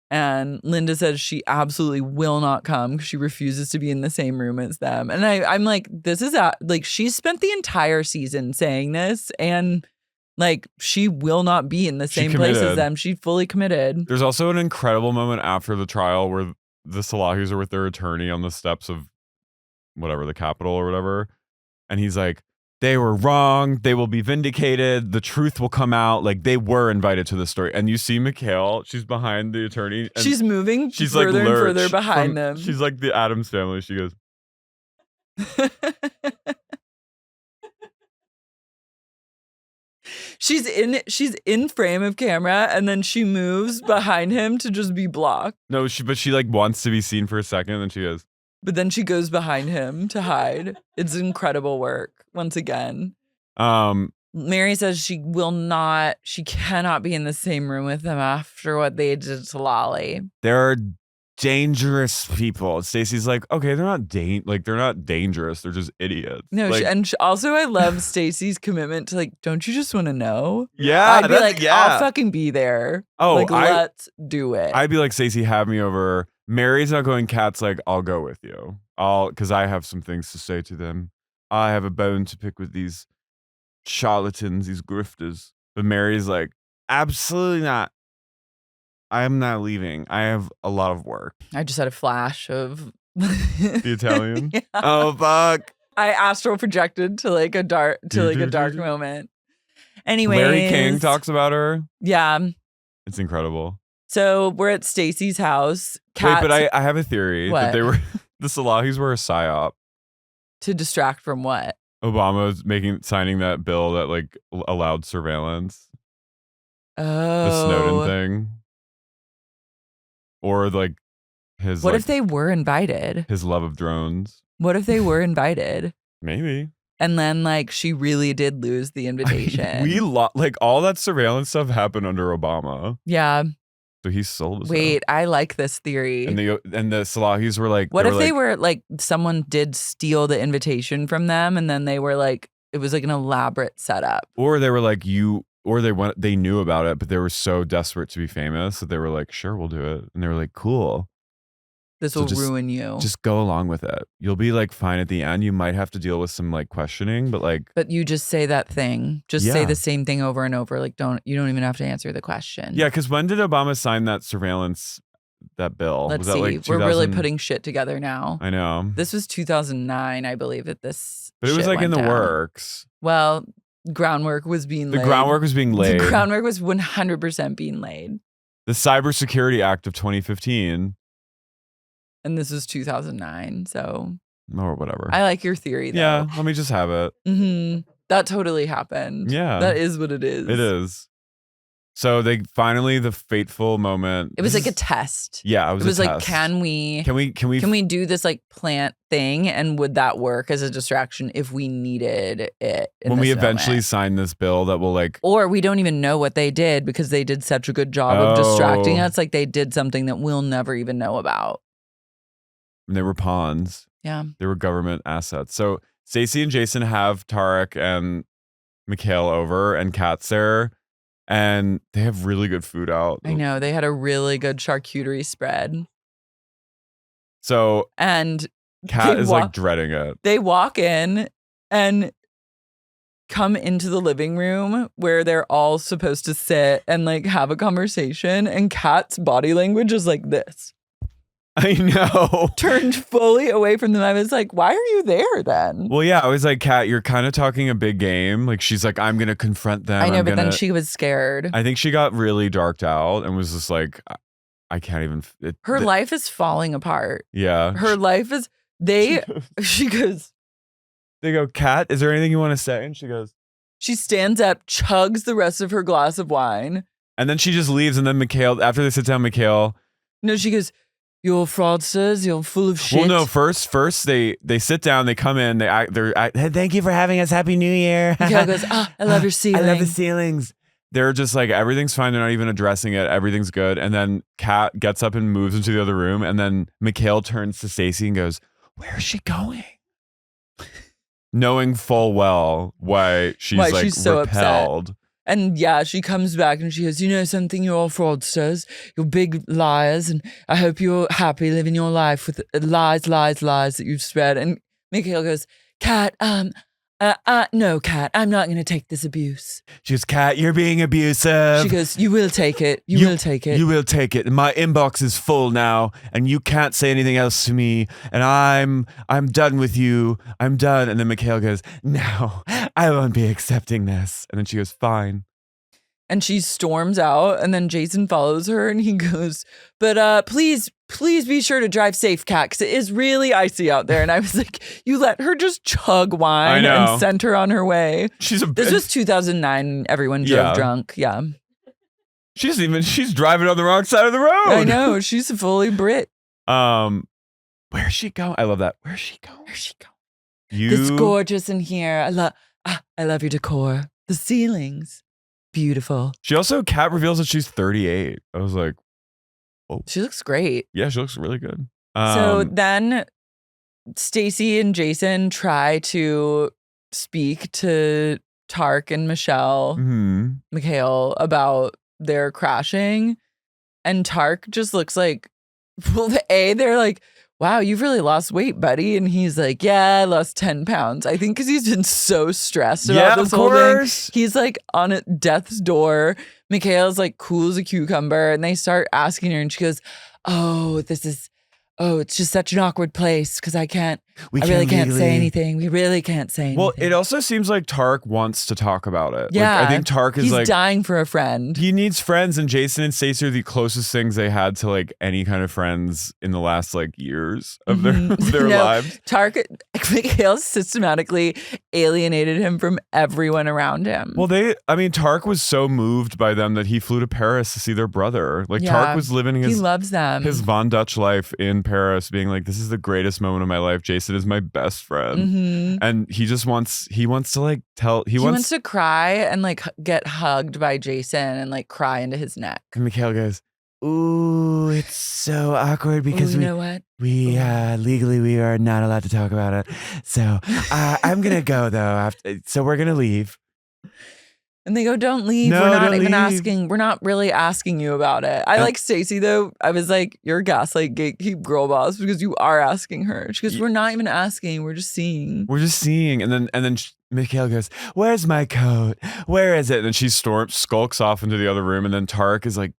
And Lynda says she absolutely will not come because she refuses to be in the same room as them. And I'm like, this is like, she's spent the entire season saying this, and like, she will not be in the same place as them. She fully committed. There's also an incredible moment after the trial where the Salahis are with their attorney on the steps of whatever, the Capitol or whatever. And he's like, they were wrong. They will be vindicated. The truth will come out. Like, they were invited to the story. And you see Michaele, she's behind the attorney. And she's moving further and further behind them. She's like the Addams Family. She goes. She's in frame of camera, and then she moves behind him to just be blocked. No, but she like wants to be seen for a second, and then she goes. But then she goes behind him to hide. It's incredible work once again. Mary says she cannot be in the same room with them after what they did to Lolly. They're dangerous people. Stacey's like, okay, they're not dangerous. They're just idiots. No, like, also I love Stacey's commitment to like, don't you just want to know? Yeah, I'd be like, I'll fucking be there. Oh, like, let's do it. I'd be like, Stacey, have me over. Mary's not going. Kat's like, I'll go with you. Because I have some things to say to them. I have a bone to pick with these charlatans, these grifters. But Mary's like, absolutely not. I'm not leaving. I have a lot of work. I just had a flash of the Italian. Yeah. Oh fuck! I astral projected to like a dark moment. Anyways. Larry King talks about her. Yeah. It's incredible. So we're at Stacey's house. Wait, but I have a theory What? that they were the Salahis were a psyop. To distract from what? Obama's signing that bill that like allowed surveillance. Oh. The Snowden thing. Or like his What if they were invited? His love of drones. What if they were invited? Maybe. And then like she really did lose the invitation. Like all that surveillance stuff happened under Obama. Yeah. So he sold us. Wait, I like this theory. And the Salahis were like, what if they were like someone did steal the invitation from them and then they were like it was like an elaborate setup. Or they were like they knew about it, but they were so desperate to be famous that they were like, sure, we'll do it. And they were like, cool. This will ruin you. Just go along with it. You'll be like fine at the end. You might have to deal with some like questioning, but like. But you just say that thing. Just say the same thing over and over. Like you don't even have to answer the question. Yeah, because when did Obama sign that surveillance, that bill? Let's was see. That like we're really putting shit together now. I know. This was 2009, I believe, that this. But it was like in the down. works. Well, groundwork was being laid. The groundwork was being laid. The groundwork was 100% being laid. The Cybersecurity Act of 2015. And this was 2009, so. Or whatever. I like your theory, though. Yeah, let me just have it. Mm-hmm. That totally happened. Yeah. That is what it is. It is. So they finally, the fateful moment. It was like a test. Yeah, it was a like, test. can we do this like plant thing, and would that work as a distraction if we needed it? When we eventually sign this bill that will like, or we don't even know what they did because they did such a good job of distracting us. Like they did something that we'll never even know about. And they were pawns. Yeah, they were government assets. So Stacie and Jason have Tareq and Michaele over, and Kat's there. And they have really good food out. I know. They had a really good charcuterie spread. So, and Kat is like dreading it. They walk in and come into the living room where they're all supposed to sit and like have a conversation. And Kat's body language is like this. I know. Turned fully away from them. I was like, why are you there then? Well, yeah, I was like, Kat, you're kind of talking a big game. Like, she's like, I'm going to confront them. I know, but then she was scared. I think she got really darked out and was just like, I can't even. Her life is falling apart. Yeah. Her life is, she goes. They go, Kat, is there anything you want to say? And she goes. She stands up, chugs the rest of her glass of wine. And then she just leaves. And then Michaele, after they sit down, Michaele. No, she goes, you're fraudsters. You're full of shit. Well, no. First, they sit down. They come in. They're thank you for having us. Happy New Year. Michaele goes, I love your ceiling. I love the ceilings. They're just like, everything's fine. They're not even addressing it. Everything's good. And then Kat gets up and moves into the other room. And then Michaele turns to Stacie and goes, "Where is she going?" Knowing full well why she's so repelled. Upset. And yeah, she comes back and she goes, you know something, you're all fraudsters, you're big liars, and I hope you're happy living your life with lies that you've spread. And Michaele goes, Kat, no, Kat, I'm not going to take this abuse. She goes, Kat, you're being abusive. She goes, you will take it. You will take it. You will take it. My inbox is full now, and you can't say anything else to me, and I'm done with you. I'm done. And then Michaele goes, no, I won't be accepting this. And then she goes, fine. And she storms out, and then Jason follows her, and he goes, but please be sure to drive safe, Kat, because it is really icy out there. And I was like, you let her just chug wine and sent her on her way. This was 2009. Everyone drove drunk. Yeah. She's driving on the wrong side of the road. I know. She's fully Brit. Where's she going? I love that. Where's she going? It's gorgeous in here. I love your decor. The ceilings. Beautiful. Kat reveals that she's 38. I was like, oh. She looks great. Yeah, she looks really good. So then Stacie and Jason try to speak to Tareq and Michaele about their crashing. And Tareq just looks like, well, they're like, wow, you've really lost weight, buddy. And he's like, yeah, I lost 10 pounds. I think because he's been so stressed about this whole thing. He's like on death's door. Michaele's like cool as a cucumber. And they start asking her and she goes, oh, this is oh, it's just such an awkward place because I really can't say anything. We really can't say anything. Well, it also seems like Tareq wants to talk about it. Yeah. Like, I think Tareq is he's dying for a friend. He needs friends, and Jason and Stacie are the closest things they had to like any kind of friends in the last like years of their lives. Tareq, Michaele systematically alienated him from everyone around him. Well, Tareq was so moved by them that he flew to Paris to see their brother. Like Tareq was living he loves them. His Von Dutch life in Paris, being like, this is the greatest moment of my life. Jason is my best friend. And he wants to like he wants to cry and like get hugged by Jason and like cry into his neck. And Michaele goes, ooh, it's so awkward because you know what? We legally we are not allowed to talk about it. So I'm gonna go though. So we're gonna leave. And they go, don't leave. No, we're not even asking. We're not really asking you about it. I like Stacie though. I was like, you're gaslight gatekeep girl boss because you are asking her. She goes, we're not even asking. We're just seeing. We're just seeing. And then Michaele goes, where's my coat? Where is it? And then she skulks off into the other room. And then Tareq is like,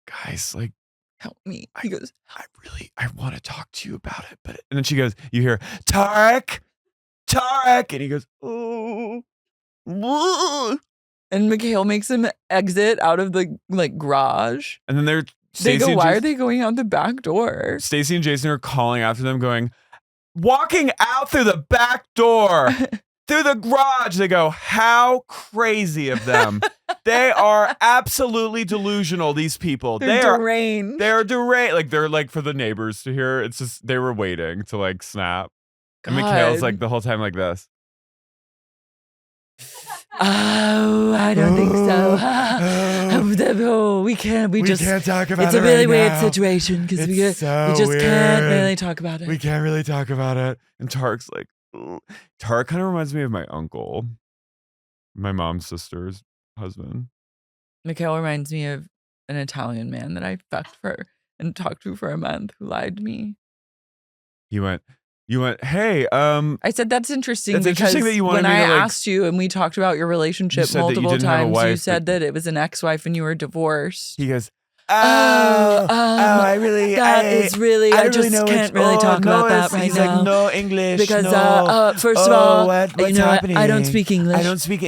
guys, like, help me. He goes, I want to talk to you about it. And then she goes, you hear, Tareq. And he goes, oh. And Michaele makes him exit out of the like garage. And then they go, why are they going out the back door? Stacie and Jason are calling after them going, walking out through the back door, through the garage. They go, how crazy of them. They are absolutely delusional, these people. They're deranged. They're deranged. Like they're like for the neighbors to hear. It's just, they were waiting to like snap. God. And Michaele's like the whole time like this. Oh, I don't think so. We can't. We can't talk about it. It's a really weird situation because we just can't really talk about it. We can't really talk about it. And Tareq's like, ooh. Tareq kind of reminds me of my uncle, my mom's sister's husband. Michaele reminds me of an Italian man that I fucked for and talked to for a month who lied to me. You went, hey, I said, that's interesting because that you when I asked you and we talked about your relationship multiple times, you said that it was an ex-wife and you were divorced. He goes, I just can't really talk about that right now. Like, no English. Because, first of all, what's happening? I don't speak English.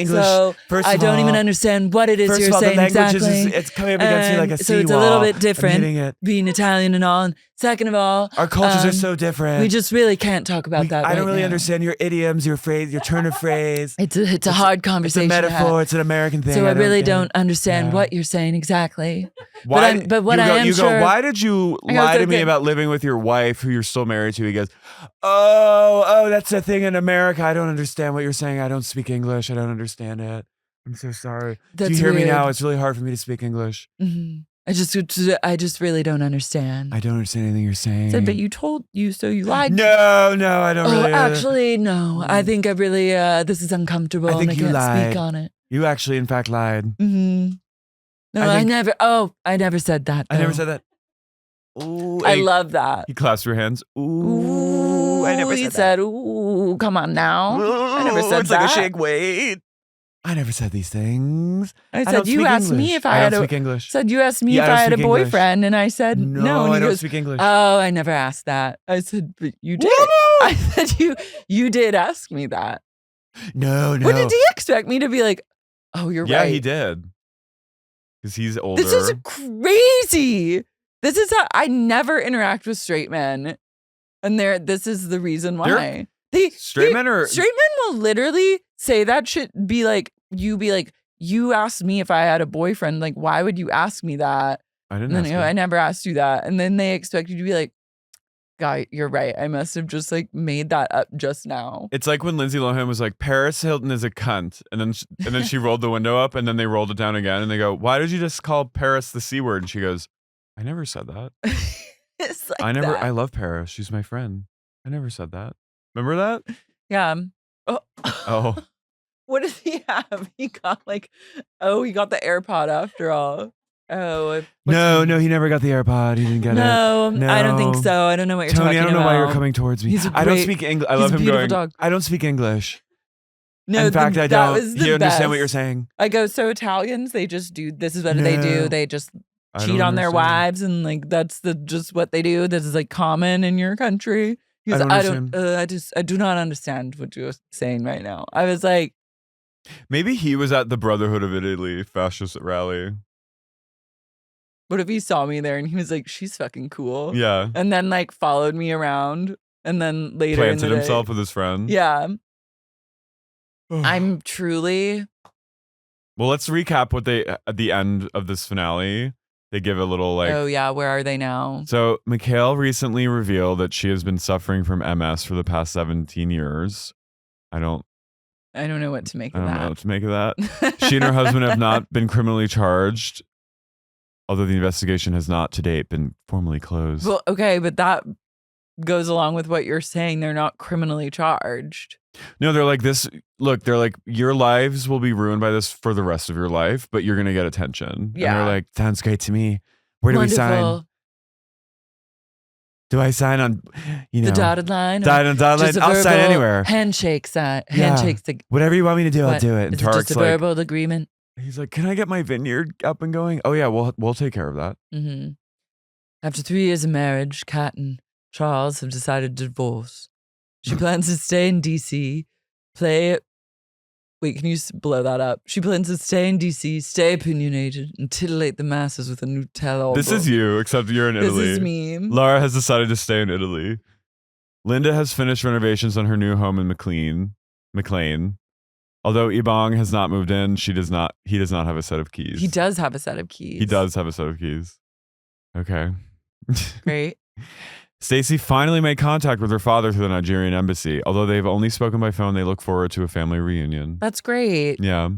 So first I don't even understand what it is you're saying exactly. It's coming up against you like a seawall. So it's a little bit different being Italian and all. And second of all, our cultures are so different. We just really can't talk about that. I don't really understand your idioms, your phrase, your turn of phrase. It's a hard conversation. It's a metaphor. It's an American thing. So I really don't understand what you're saying exactly. Why? But what I am sure. Why did you lie to me about living with your wife, who you're still married to? He goes, oh, that's a thing in America. I don't understand what you're saying. I don't speak English. I don't understand it. I'm so sorry. Do you hear me now? It's really hard for me to speak English. Mm-hmm. I just really don't understand. I don't understand anything you're saying. But you told you, so you lied. No, I don't really. Actually, no. I think I really, this is uncomfortable and I can't speak on it. You actually, in fact, lied. Mm-hmm. No, I never said that. Though. I never said that. Ooh, I love that. He clasped your hands. Ooh, I never said that. He said, ooh, come on now. I never said it's that. It's like a shake weight. I never said these things. I said, you asked me if I had speak English. Said, you asked me if I had a boyfriend. And I said, no. And I don't speak English. Oh, I never asked that. I said, but you did. I said, you did ask me that. No. What did he expect me to be like? Oh, you're right. Yeah, he did. Because he's older. This is crazy. This is how I never interact with straight men. And this is the reason why. Straight men will literally say that shit, be like, you asked me if I had a boyfriend. Like, why would you ask me that? I didn't ask you. I never asked you that. And then they expect you to be like, guy, you're right. I must have just like made that up just now. It's like when Lindsay Lohan was like, Paris Hilton is a cunt. And then she rolled the window up and then they rolled it down again. And they go, why did you just call Paris the C word? And she goes, I never said that. It's like I love Paris. She's my friend. I never said that. Remember that? Yeah. Oh. What does he have? He got the AirPod after all. Oh. No, he never got the AirPod. He didn't get it. No, I don't think so. I don't know what you're talking about. Tony, I don't know why you're coming towards me. I don't speak English. I love him going, dog. I don't speak English. No, in fact, I don't. You understand what you're saying? I go, so Italians, they just do, this is what they do. They just cheat on their wives, and like that's just what they do. This is like common in your country. He goes, I do not understand what you're saying right now. I was like, maybe he was at the Brotherhood of Italy fascist rally. What if he saw me there and he was like, she's fucking cool? Yeah. And then like followed me around, and then later planted himself with his friend. Yeah. I'm truly. Well, let's recap what they at the end of this finale. They give a little like, oh yeah, where are they now? So Michaele recently revealed that she has been suffering from MS for the past 17 years. I don't know what to make of that. I don't know what to make of that. She and her husband have not been criminally charged, although the investigation has not to date been formally closed. Well, okay, but that goes along with what you're saying. They're not criminally charged. No, they're like this. Look, they're like, your lives will be ruined by this for the rest of your life, but you're going to get attention. Yeah. And they're like, sounds great to me. Where do we sign? Do I sign on, the dotted line? Dotted line? I'll sign anywhere. Handshake sign. Handshakes. Whatever you want me to do, I'll do it. And Tareq's just a verbal agreement. He's like, can I get my vineyard up and going? Oh yeah, we'll take care of that. Mm-hmm. After 3 years of marriage, Kat and Charles have decided to divorce. She plans to stay in D.C., Wait, can you blow that up? She plans to stay in D.C., stay opinionated, and titillate the masses with a new tell-all. This is you, except you're in Italy. This is me. Lara has decided to stay in Italy. Lynda has finished renovations on her new home in McLean. Although Ibong has not moved in, he does not have a set of keys. He does have a set of keys. He does have a set of keys. Okay. Great. Stacie finally made contact with her father through the Nigerian embassy. Although they've only spoken by phone, they look forward to a family reunion. That's great. Yeah.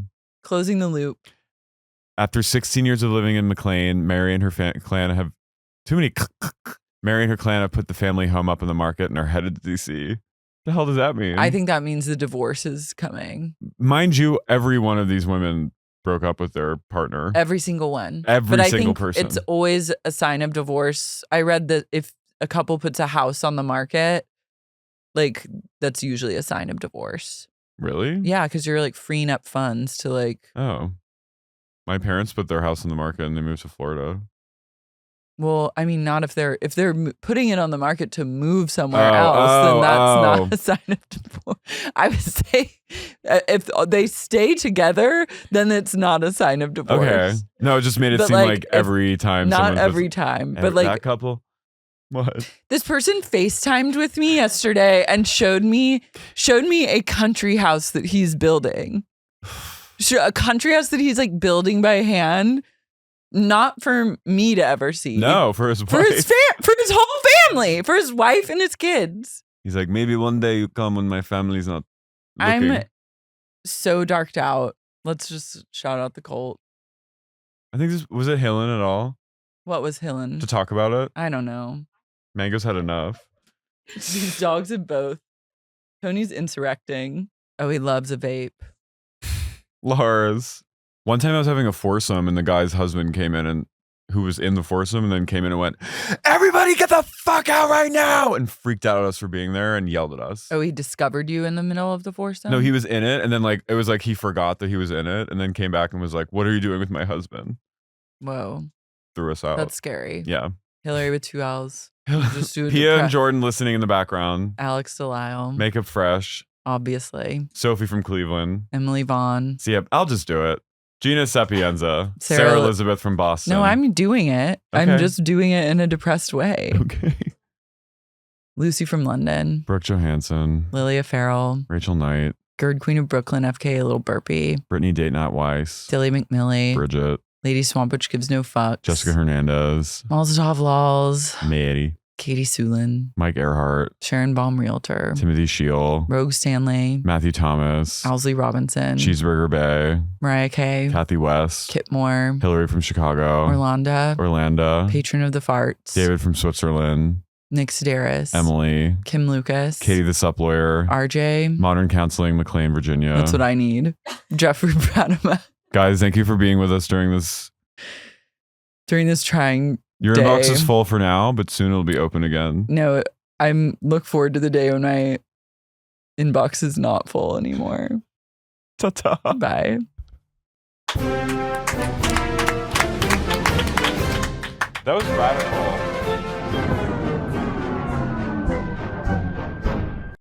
Closing the loop. After 16 years of living in McLean, Mary and her clan have Mary and her clan have put the family home up in the market and are headed to D.C. The hell does that mean? I think that means the divorce is coming. Mind you, every one of these women broke up with their partner. Every single one. Every single person. It's always a sign of divorce. I read that if a couple puts a house on the market, like that's usually a sign of divorce. Really? Yeah, because you're like freeing up funds to like. Oh, my parents put their house on the market and they moved to Florida. Well, I mean, not if they're putting it on the market to move somewhere else, then that's not a sign of divorce. I would say if they stay together, then it's not a sign of divorce. Okay. No, it just made it seem like every time. Not every time, but like that couple. What? This person FaceTimed with me yesterday and showed me a country house that he's building. A country house that he's like building by hand. Not for me to ever see. No, for his wife. For his whole family. For his wife and his kids. He's like, maybe one day you come when my family's not looking. I'm so darked out. Let's just shout out the cult. I think was it Hillen at all? What was Hillen? To talk about it? I don't know. Mango's had enough. These dogs have both. Tony's insurrecting. Oh, he loves a vape. Lars. One time I was having a foursome and the guy's husband came in and who was in the foursome and then came in and went, everybody get the fuck out right now, and freaked out at us for being there and yelled at us. Oh, he discovered you in the middle of the foursome? No, he was in it and then like it was like he forgot that he was in it and then came back and was like, what are you doing with my husband? Whoa. Threw us out. That's scary. Yeah. Hillary with 2 L's. Pia and Jordan listening in the background. Alex Delisle. Makeup fresh. Obviously. Sophie from Cleveland. Emily Vaughn. See, I'll just do it. Gina Sapienza. Sarah Elizabeth from Boston. No, I'm doing it. Okay. I'm just doing it in a depressed way. Okay. Lucy from London. Brooke Johansson. Lilia Farrell. Rachel Knight. Gerd Queen of Brooklyn, FK, a little burpee. Brittany Date Not Weiss. Dilly McMillie. Bridget. Lady Swamp, which gives no fucks. Jessica Hernandez. Molotov Laws. Mary. Katie Sulin. Mike Earhart. Sharon Baum Realtor. Timothy Scheel. Rogue Stanley. Matthew Thomas. Owsley Robinson. Cheeseburger Bay. Mariah Kay. Kathy West. Kit Moore. Hillary from Chicago. Orlando. Patron of the Farts. David from Switzerland. Nick Sedaris. Emily. Kim Lucas. Katie the Sup Lawyer. RJ. Modern Counseling, McLean, Virginia. That's what I need. Jeffrey Branema. Guys, thank you for being with us during this trying Your day. Inbox is full for now, but soon it'll be open again. No, I'm look forward to the day when my inbox is not full anymore. Ta-ta. Bye. That was radical.